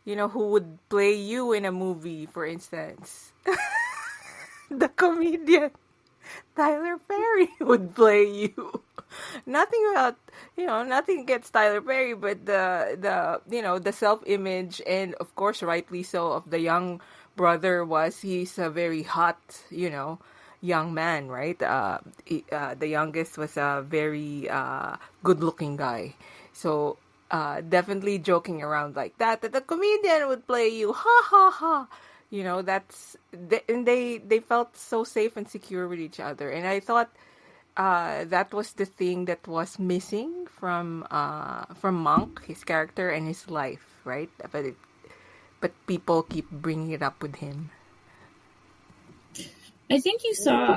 you know, who would play you in a movie, for instance? The comedian Tyler Perry would play you. Nothing about, you know, nothing against Tyler Perry, but the you know, the self-image, and of course rightly so, of the young brother was, he's a very hot, you know, young man, right? The youngest was a very good-looking guy. So definitely joking around like that the comedian would play you, ha ha ha. You know, and they felt so safe and secure with each other, and I thought that was the thing that was missing from Monk, his character and his life, right? But people keep bringing it up with him. I think you saw.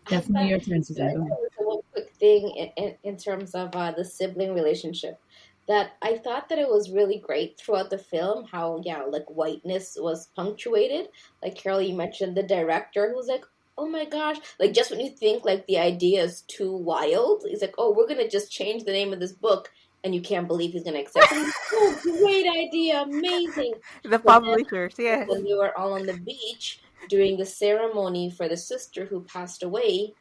Definitely your turn, Suzanne. One quick thing in terms of the sibling relationship, that I thought that it was really great throughout the film how, yeah, like whiteness was punctuated. Like Carol, you mentioned the director who was like, "Oh my gosh," like just when you think like the idea is too wild, he's like, "Oh, we're gonna just change the name of this book," and you can't believe he's gonna accept it. Oh, great idea, amazing. The But then publishers, yes. when they were all on the beach doing the ceremony for the sister who passed away,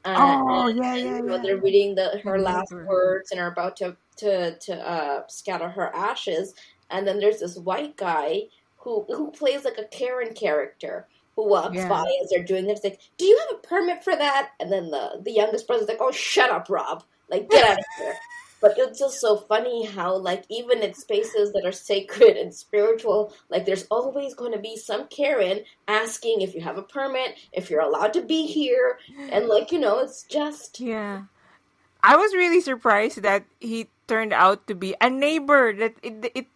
Oh, and yeah, you yeah, know, yeah. they're reading I her last remember. words and are about to scatter her ashes, and then there's this white guy who plays like a Karen character who walks Yeah. by as they're doing this, like, "Do you have a permit for that?" And then the youngest brother's like, "Oh, shut up, Rob! Like, get out of here." But it's just so funny how, like, even in spaces that are sacred and spiritual, like, there's always going to be some Karen asking if you have a permit, if you're allowed to be here, and, like, you know, it's just... Yeah. I was really surprised that he turned out to be a neighbor. That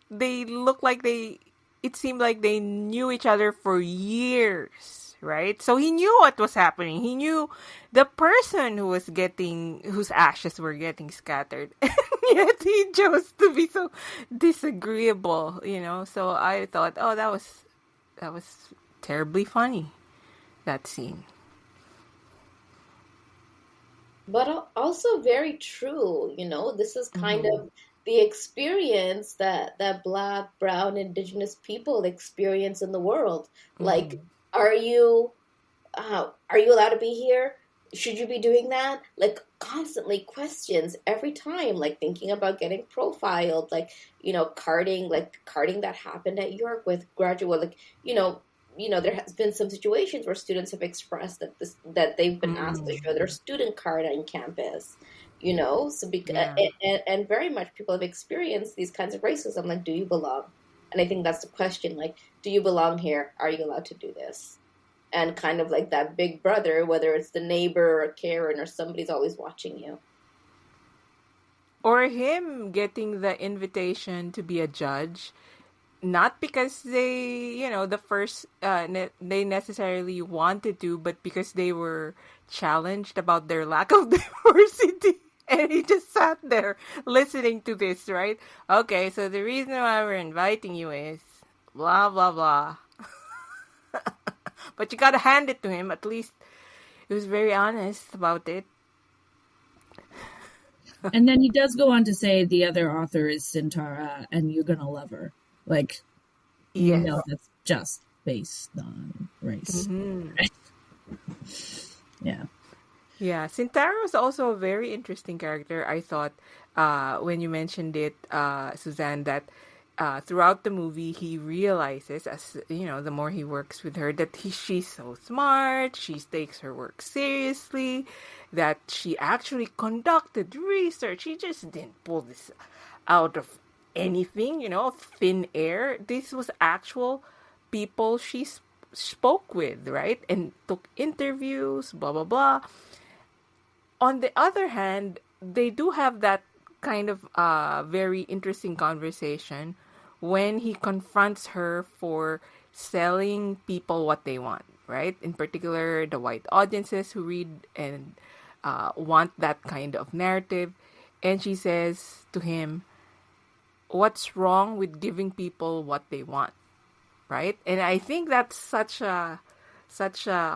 they look like it seemed like they knew each other for years, right? So he knew what was happening. He knew the person whose ashes were getting scattered. And yet he chose to be so disagreeable, So I thought, oh, that was terribly funny, that scene. But also very true, this is kind of the experience that Black, Brown, Indigenous people experience in the world. Like, are you allowed to be here? Should you be doing that? Like, constantly questions every time, like thinking about getting profiled, like, carding that happened at York with graduate, like, there has been some situations where students have expressed that they've been asked to show their student card on campus, so and very much people have experienced these kinds of racism. Like, do you belong? And I think that's the question. Like, do you belong here? Are you allowed to do this? And kind of like that big brother, whether it's the neighbor or Karen or somebody's always watching you. Or him getting the invitation to be a judge, not because they, the first, they necessarily wanted to, but because they were challenged about their lack of diversity. And he just sat there listening to this, right? Okay, so the reason why we're inviting you is blah, blah, blah. But you gotta hand it to him. At least he was very honest about it. And then he does go on to say the other author is Sintara, and you're gonna love her. Like, yes. That's just based on race. Yeah. Yeah, Sintara was also a very interesting character. I thought when you mentioned it, Suzanne, that throughout the movie, he realizes, as the more he works with her, that she's so smart, she takes her work seriously, that she actually conducted research. She just didn't pull this out of anything, thin air. This was actual people she spoke with, right? And took interviews, blah, blah, blah. On the other hand, they do have that kind of very interesting conversation when he confronts her for selling people what they want, right? In particular, the white audiences who read and want that kind of narrative. And she says to him, what's wrong with giving people what they want, right? And I think that's such a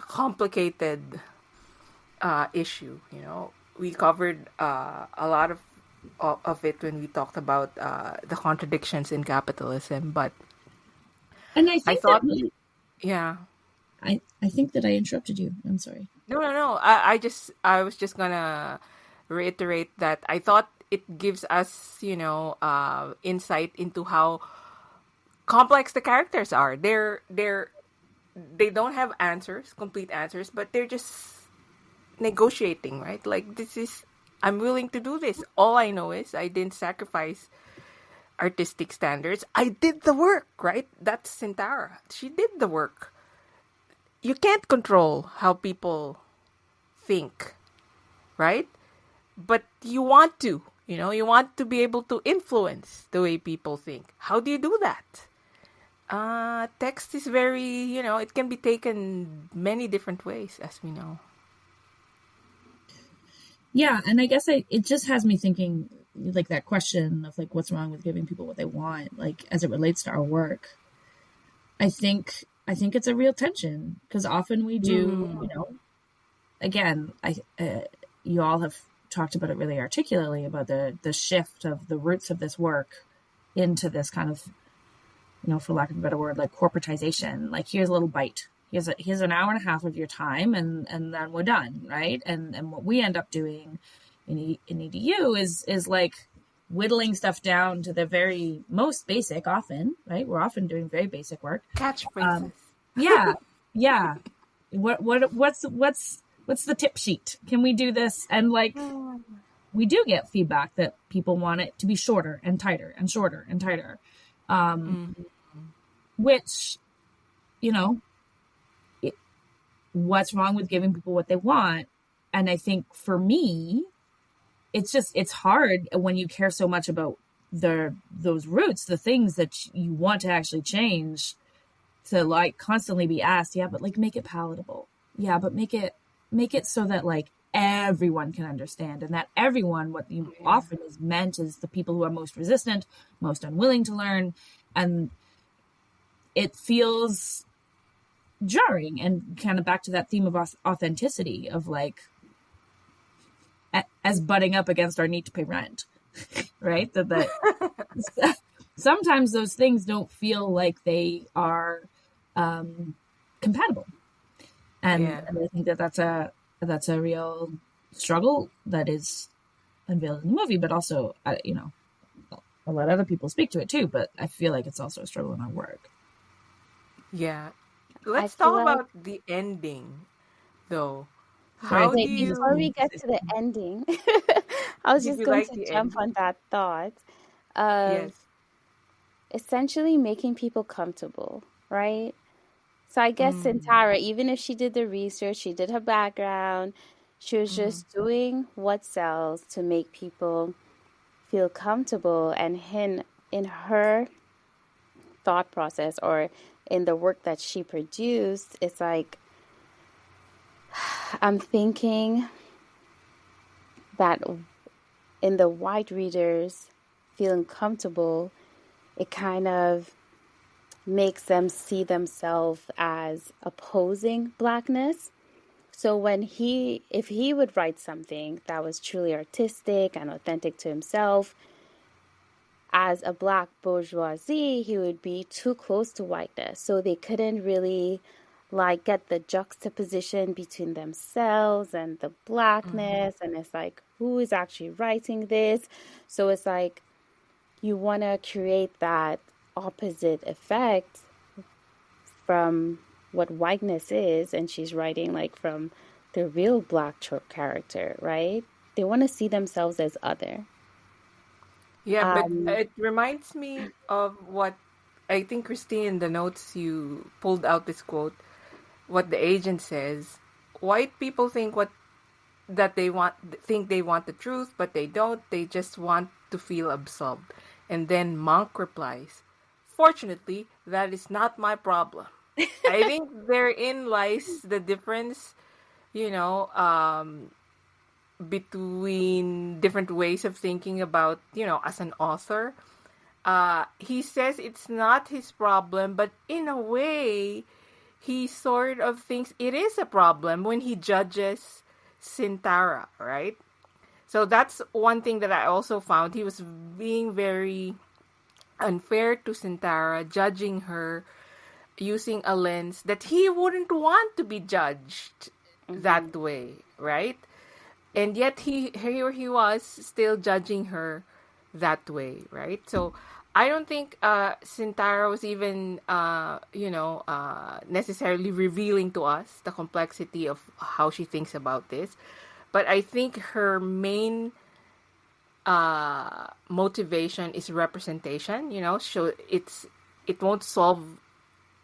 complicated issue. We covered a lot of it when we talked about the contradictions in capitalism, but and I thought yeah. I think that I interrupted you. I'm sorry. No. I was just gonna reiterate that I thought it gives us, insight into how complex the characters are. They don't have complete answers, but they're just negotiating, right? Like, I'm willing to do this. All I know is I didn't sacrifice artistic standards. I did the work, right? That's Sintara. She did the work. You can't control how people think, right? But you want to, you want to be able to influence the way people think. How do you do that? Text is very, it can be taken many different ways, as we know. Yeah, and I guess it just has me thinking, like, that question of, like, what's wrong with giving people what they want, like, as it relates to our work. I think it's a real tension, because often we do, again, you all have talked about it really articulately, about the shift of the roots of this work into this kind of, for lack of a better word, like corporatization. Like, here's a little bite. Here's an hour and a half of your time, and then we're done, right? And what we end up doing in EDU is like whittling stuff down to the very most basic. Often, right? We're often doing very basic work. Catchphrases. Yeah. What's the tip sheet? Can we do this? And like, we do get feedback that people want it to be shorter and tighter and shorter and tighter, which, what's wrong with giving people what they want? And I think for me, it's hard when you care so much about those roots, the things that you want to actually change, to like constantly be asked, yeah, but like make it palatable. Yeah, but make it so that like everyone can understand, and that everyone, what you often is meant is the people who are most resistant, most unwilling to learn. And it feels jarring, and kind of back to that theme of authenticity, of like as butting up against our need to pay rent. Right? That sometimes those things don't feel like they are compatible, and I think that's a real struggle that is unveiled in the movie, but also I'll let other people speak to it too, but I feel like it's also a struggle in our work. Yeah. I Let's feel talk like, about the ending, though. Sorry, How do wait, before we you get to the ending, I was did just you going like to the jump ending? on that thought of Yes. essentially making people comfortable, right? So I guess Mm, Sintara, even if she did the research, she did her background, she was mm, just doing what sells to make people feel comfortable. And in her thought process, or in the work that she produced, it's like, I'm thinking that in the white readers feeling comfortable, it kind of makes them see themselves as opposing blackness. So if he would write something that was truly artistic and authentic to himself, as a black bourgeoisie, he would be too close to whiteness. So they couldn't really like get the juxtaposition between themselves and the mm. blackness. And it's like, who is actually writing this? So it's like, you want to create that opposite effect from what whiteness is, and she's writing like from the real black character, right? They want to see themselves as other. Yeah, but Um, it reminds me of what I think, Christine, in the notes you pulled out this quote, what the agent says. White people think they want the truth, but they don't. They just want to feel absorbed. And then Monk replies, "Fortunately, that is not my problem." I think therein lies the difference, you know, between different ways of thinking about, as an author. He says it's not his problem, but in a way, he sort of thinks it is a problem when he judges Sintara, right? So that's one thing that I also found. He was being very unfair to Sintara, judging her using a lens that he wouldn't want to be judged mhm. that way, right? And yet here he was still judging her that way, right? So I don't think Sintara was even necessarily revealing to us the complexity of how she thinks about this, but I think her main motivation is representation. So it won't solve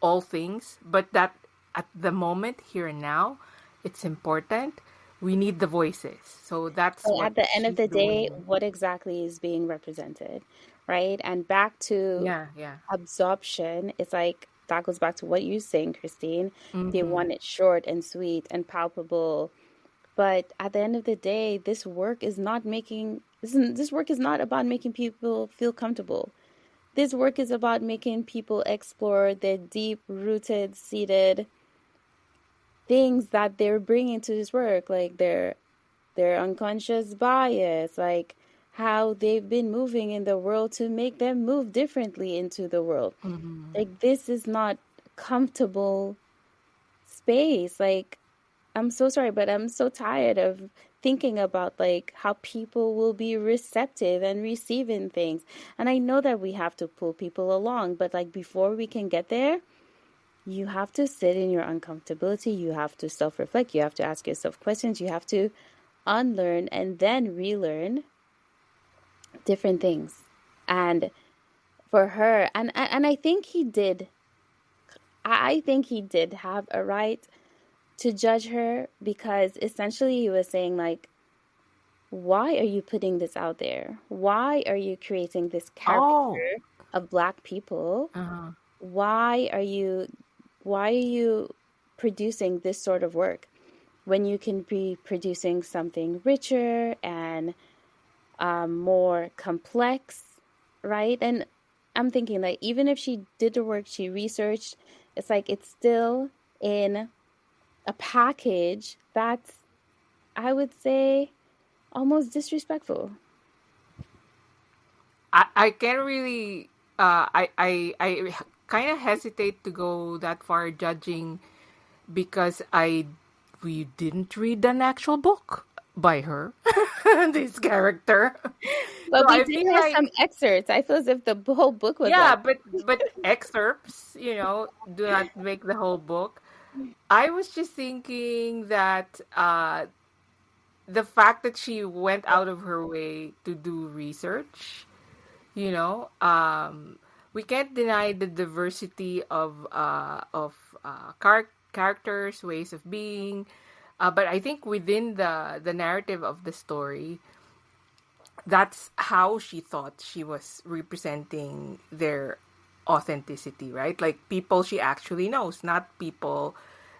all things, but that at the moment, here and now, it's important. We need the voices. So that's But what at the end of she's the day, doing. what exactly is being represented, right? And back to Yeah, yeah. absorption, it's like that goes back to what you're saying, Christine. They Mm-hmm. want it short and sweet and palpable. But at the end of the day, this work is not about making people feel comfortable. This work is about making people explore their deep rooted, seated things that they're bringing to this work, like their unconscious bias, like how they've been moving in the world to make them move differently into the world. Mm-hmm. Like, this is not comfortable space. Like, I'm so sorry, but I'm so tired of thinking about like how people will be receptive and receiving things. And I know that we have to pull people along, but like before we can get there, you have to sit in your uncomfortability. You have to self-reflect. You have to ask yourself questions. You have to unlearn and then relearn different things. And for her, and I think he did. I think he did have a right to judge her, because essentially he was saying like, why are you putting this out there? Why are you creating this Oh. caricature of Black people? Uh-huh. Why are you producing this sort of work when you can be producing something richer and more complex, right? And I'm thinking like even if she did the work, she researched, it's like it's still in a package that's, I would say, almost disrespectful. I can't really I kind of hesitate to go that far judging because we didn't read an actual book by her, this character. But So we I did feel have like some excerpts. I feel as if the whole book was yeah, like, but excerpts, do not make the whole book. I was just thinking that the fact that she went out of her way to do research, you know, we can't deny the diversity of characters, ways of being, but I think within the narrative of the story, that's how she thought she was representing their authenticity, right? Like people she actually knows, not people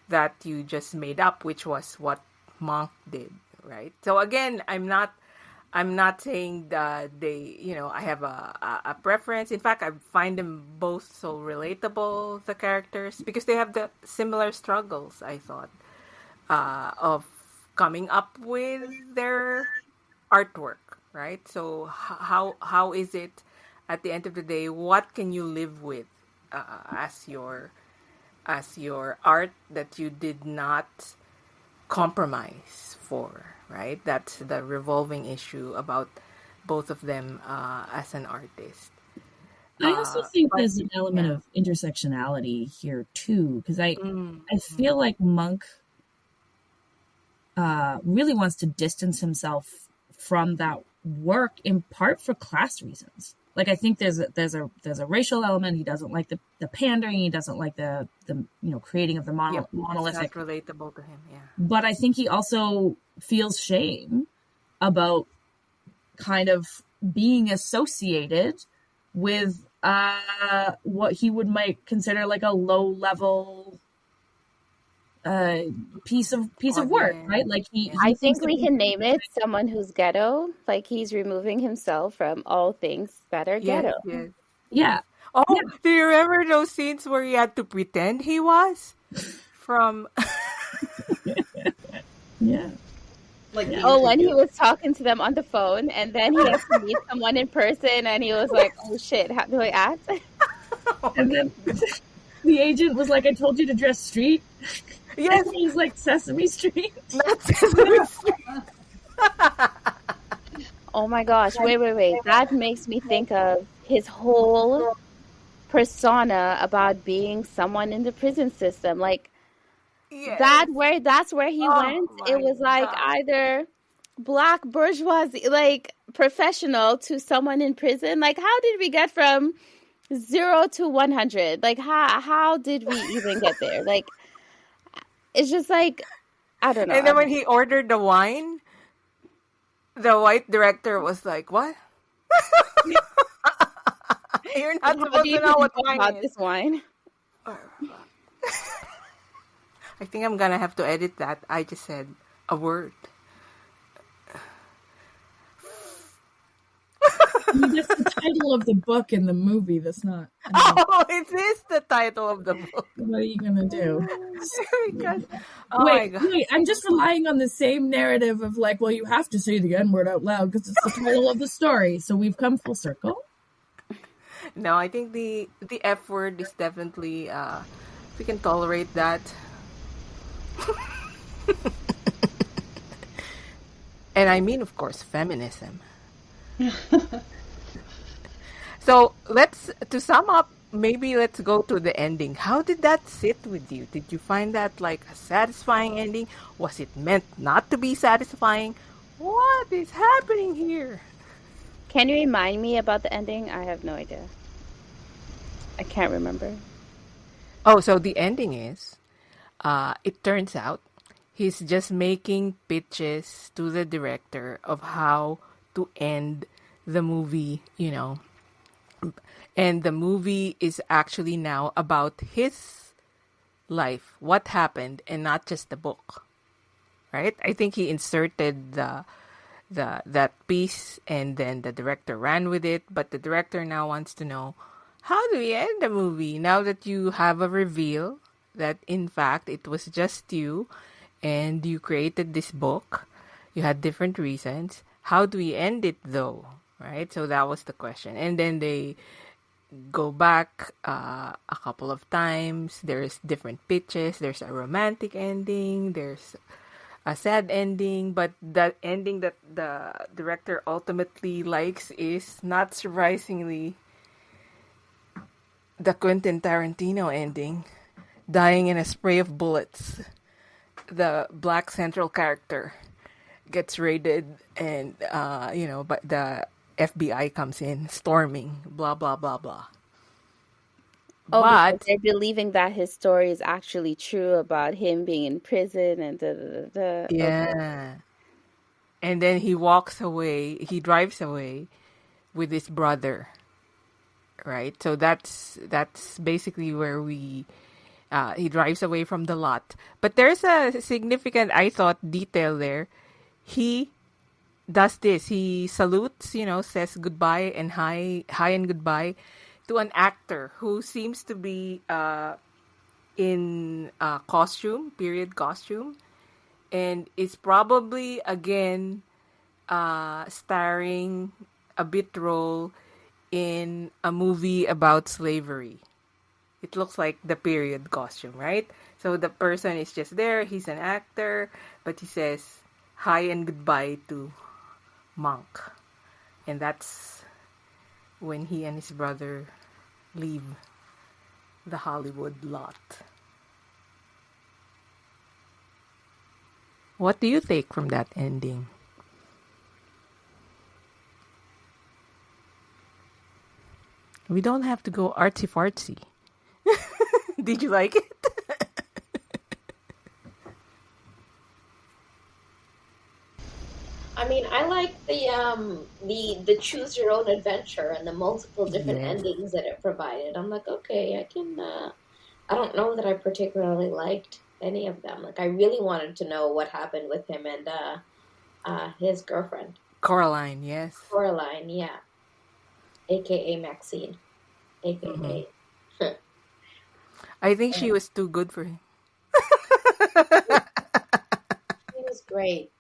that you just made up, which was what Monk did, right? So again, I'm not saying that they, I have a preference. In fact, I find them both so relatable, the characters, because they have the similar struggles, I thought, of coming up with their artwork, right? So how is it at the end of the day? What can you live with as your art that you did not compromise for, right? That's the revolving issue about both of them as an artist. I also think But there's an element yeah. of intersectionality here too, because I Mm-hmm. feel like Monk really wants to distance himself from that work in part for class reasons. Like I think there's a racial element. He doesn't like the pandering. He doesn't like the creating of the Yep, it's not monolithic. relatable to him. Yeah. But I think he also feels shame about kind of being associated with what he might consider like a low level piece of work, right? Like he Yeah. I thinks think that we can name it someone who's ghetto. Like he's removing himself from all things that are Yes. ghetto. Yes. yeah, Oh, yeah, do you remember those scenes where he had to pretend he was from? yeah. Like being Oh, when he interviewed. was talking to them on the phone, and then he had to meet someone in person, and he was like, "Oh shit, how do I act?" And then the agent was like, "I told you to dress street." Yes, And he's like Sesame Street. not Sesame Street. Oh my gosh, wait. That makes me think of his whole persona about being someone in the prison system. Like Yes. that's where he Oh went. It my was like God. either black bourgeoisie, like professional, to someone in prison. Like how did we get from 0 to 100? Like how did we even get there? Like it's just like I don't know. And then when he ordered the wine, the white director was like, "What? You're not How supposed do to you know what think wine about is." this wine? I think I'm gonna have to edit that. I just said a word. I mean, that's the title of the book in the movie. That's not. Oh, it is the title of the book. What are you gonna do? Because, oh my God. Wait! I'm just relying on the same narrative of like, well, you have to say the N word out loud because it's the title of the story. So we've come full circle. No, I think the F word is definitely we can tolerate that. And I mean, of course, feminism. So to sum up, maybe let's go to the ending. How did that sit with you? Did you find that like a satisfying ending? Was it meant not to be satisfying? What is happening here? Can you remind me about the ending? I have no idea. I can't remember. Oh, so the ending is, it turns out he's just making pitches to the director of how to end the movie, and the movie is actually now about his life, what happened, and not just the book, right? I think he inserted that piece, and then the director ran with it. But the director now wants to know, how do we end the movie now that you have a reveal that in fact it was just you, and you created this book, you had different reasons. How do we end it though, right? So that was the question, and then they go back a couple of times. There's different pitches. There's a romantic ending. There's a sad ending. But the ending that the director ultimately likes is, not surprisingly, the Quentin Tarantino ending, dying in a spray of bullets. The black central character gets raided, and but the FBI comes in storming, blah blah blah blah. Oh, because But they're believing that his story is actually true about him being in prison and Okay. yeah, and then he walks away. He drives away with his brother, right? So that's basically where he drives away from the lot. But there's a significant, I thought, detail there. He does this. He salutes, says goodbye and hi and goodbye to an actor who seems to be in period costume, and is probably again starring a bit role in a movie about slavery. It looks like the period costume, right? So the person is just there. He's an actor, but he says hi and goodbye to Monk. And that's when he and his brother leave the Hollywood lot. What do you take from that ending? We don't have to go artsy-fartsy. Did you like it? I mean, I like the choose your own adventure and the multiple different Yes. endings that it provided. I'm like, okay, I can. I don't know that I particularly liked any of them. Like, I really wanted to know what happened with him and his girlfriend, Coraline, yes. Coraline. Yeah, aka Maxine, aka. I think she was too good for him. He was great.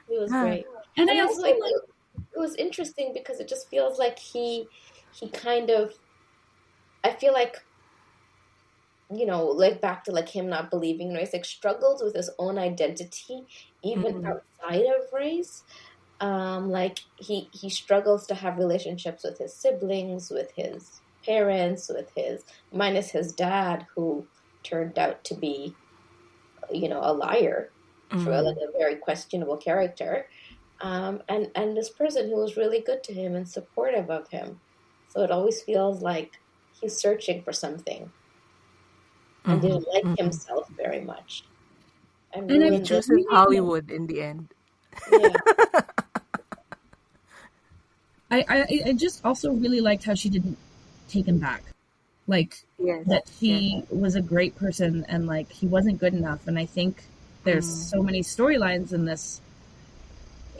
He was Huh. great. And I And it's also like it was interesting because it just feels like he kind of, I feel like, like back to like him not believing race, like struggles with his own identity even outside of race. Like he struggles to have relationships with his siblings, with his parents, minus his dad, who turned out to be, a liar, for like a very questionable character. And this person who was really good to him and supportive of him. So it always feels like he's searching for something and didn't like himself very much. And And I He ruined this. chooses Hollywood in the end. Yeah. I just also really liked how she didn't take him back. Like, Yes. that he was a great person and like he wasn't good enough. And I think there's so many storylines in this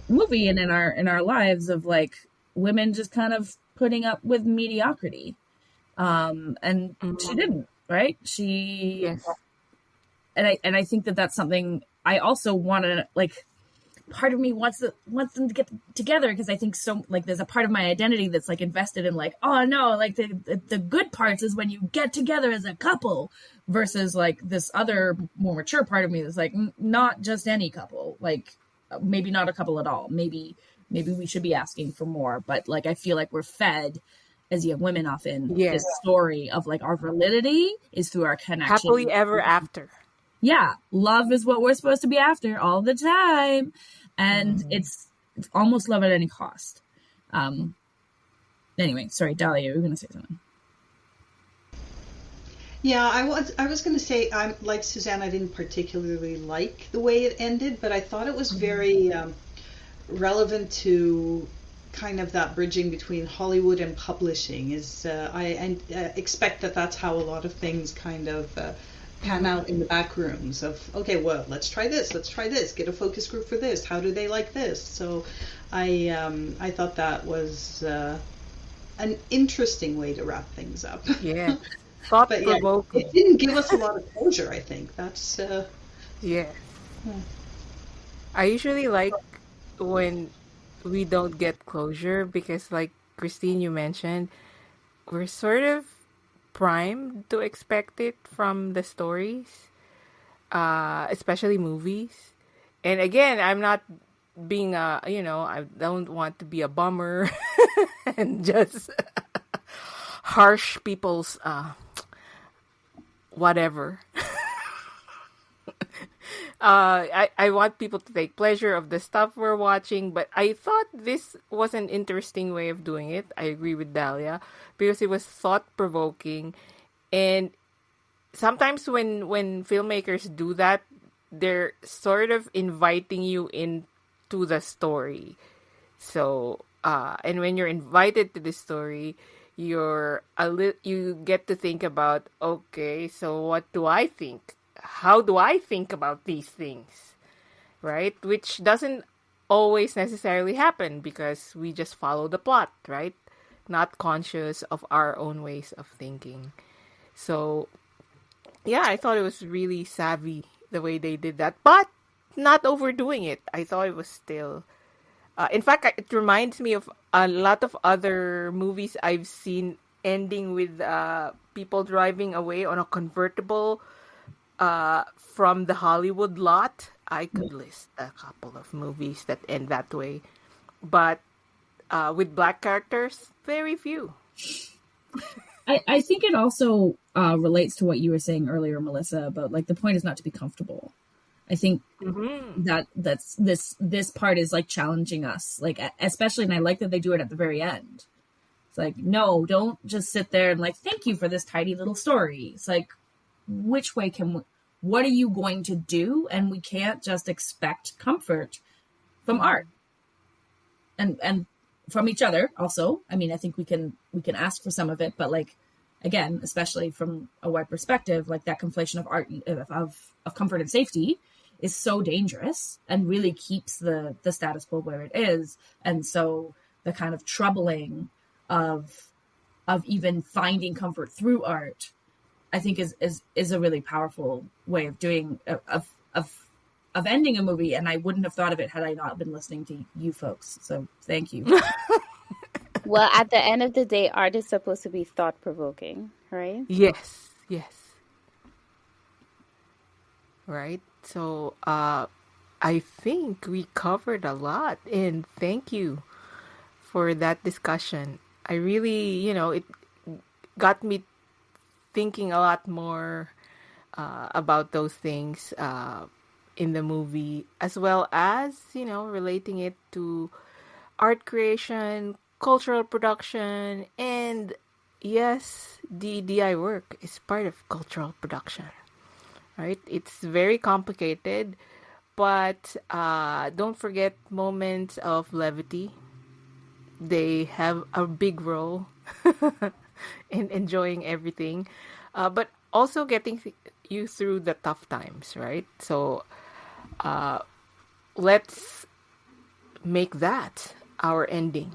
movie and in our lives of like women just kind of putting up with mediocrity. And she didn't, right? She Yes. and I think that that's something I also want to like. Part of me wants them to get together because I think so. Like, there's a part of my identity that's like invested in like, oh no, like the good parts is when you get together as a couple, versus like this other more mature part of me that's like not just any couple, like maybe not a couple at all. Maybe we should be asking for more. But like I feel like we're fed as young women often Yes. this story of like our validity is through our connection. Happily ever after. Yeah, love is what we're supposed to be after all the time. And it's almost love at any cost. Anyway, sorry, Dahlia, you were going to say something. Yeah, I was going to say, I'm like Suzanne. I didn't particularly like the way it ended, but I thought it was very relevant to kind of that bridging between Hollywood and publishing. Is expect that that's how a lot of things kind of pan out in the back rooms of, okay, well, let's try this, get a focus group for this. How do they like this? So I thought that was an interesting way to wrap things up. Yeah. Thought But yeah, provoking. it didn't give us a lot of closure, I think. That's Yeah. hmm. I usually like when we don't get closure because, like Christine, you mentioned, we're sort of primed to expect it from the stories, especially movies. And again, I'm not being I don't want to be a bummer and just harsh people's whatever. I want people to take pleasure of the stuff we're watching, but I thought this was an interesting way of doing it. I agree with Dahlia because it was thought provoking, and sometimes when filmmakers do that, they're sort of inviting you into the story. So and when you're invited to the story, you get to think about, okay, so what do I think? How do I think about these things, right? Which doesn't always necessarily happen because we just follow the plot, right? Not conscious of our own ways of thinking. So, yeah, I thought it was really savvy the way they did that, but not overdoing it. I thought it was still. In fact, it reminds me of a lot of other movies I've seen ending with people driving away on a convertible from the Hollywood lot. I could list a couple of movies that end that way, but with black characters, very few. I think it also relates to what you were saying earlier, Melissa, about like the point is not to be comfortable. I think that's this part is like challenging us, like especially, and I like that they do it at the very end. It's like, no, don't just sit there and like, thank you for this tidy little story. It's like, which way what are you going to do? And we can't just expect comfort from art and from each other also. I mean, I think we can ask for some of it, but like, again, especially from a white perspective, like that conflation of art of comfort and safety is so dangerous and really keeps the status quo where it is. And so the kind of troubling of even finding comfort through art, I think is a really powerful way of doing of ending a movie. And I wouldn't have thought of it had I not been listening to you folks. So thank you. Well, at the end of the day, art is supposed to be thought-provoking, right? Yes. Right. So I think we covered a lot, and thank you for that discussion. I really, it got me thinking a lot more about those things in the movie, as well as, relating it to art creation, cultural production, and yes, DEDI work is part of cultural production, right? It's very complicated, but don't forget moments of levity. They have a big role in enjoying everything, but also getting you through the tough times, right? So let's make that our ending.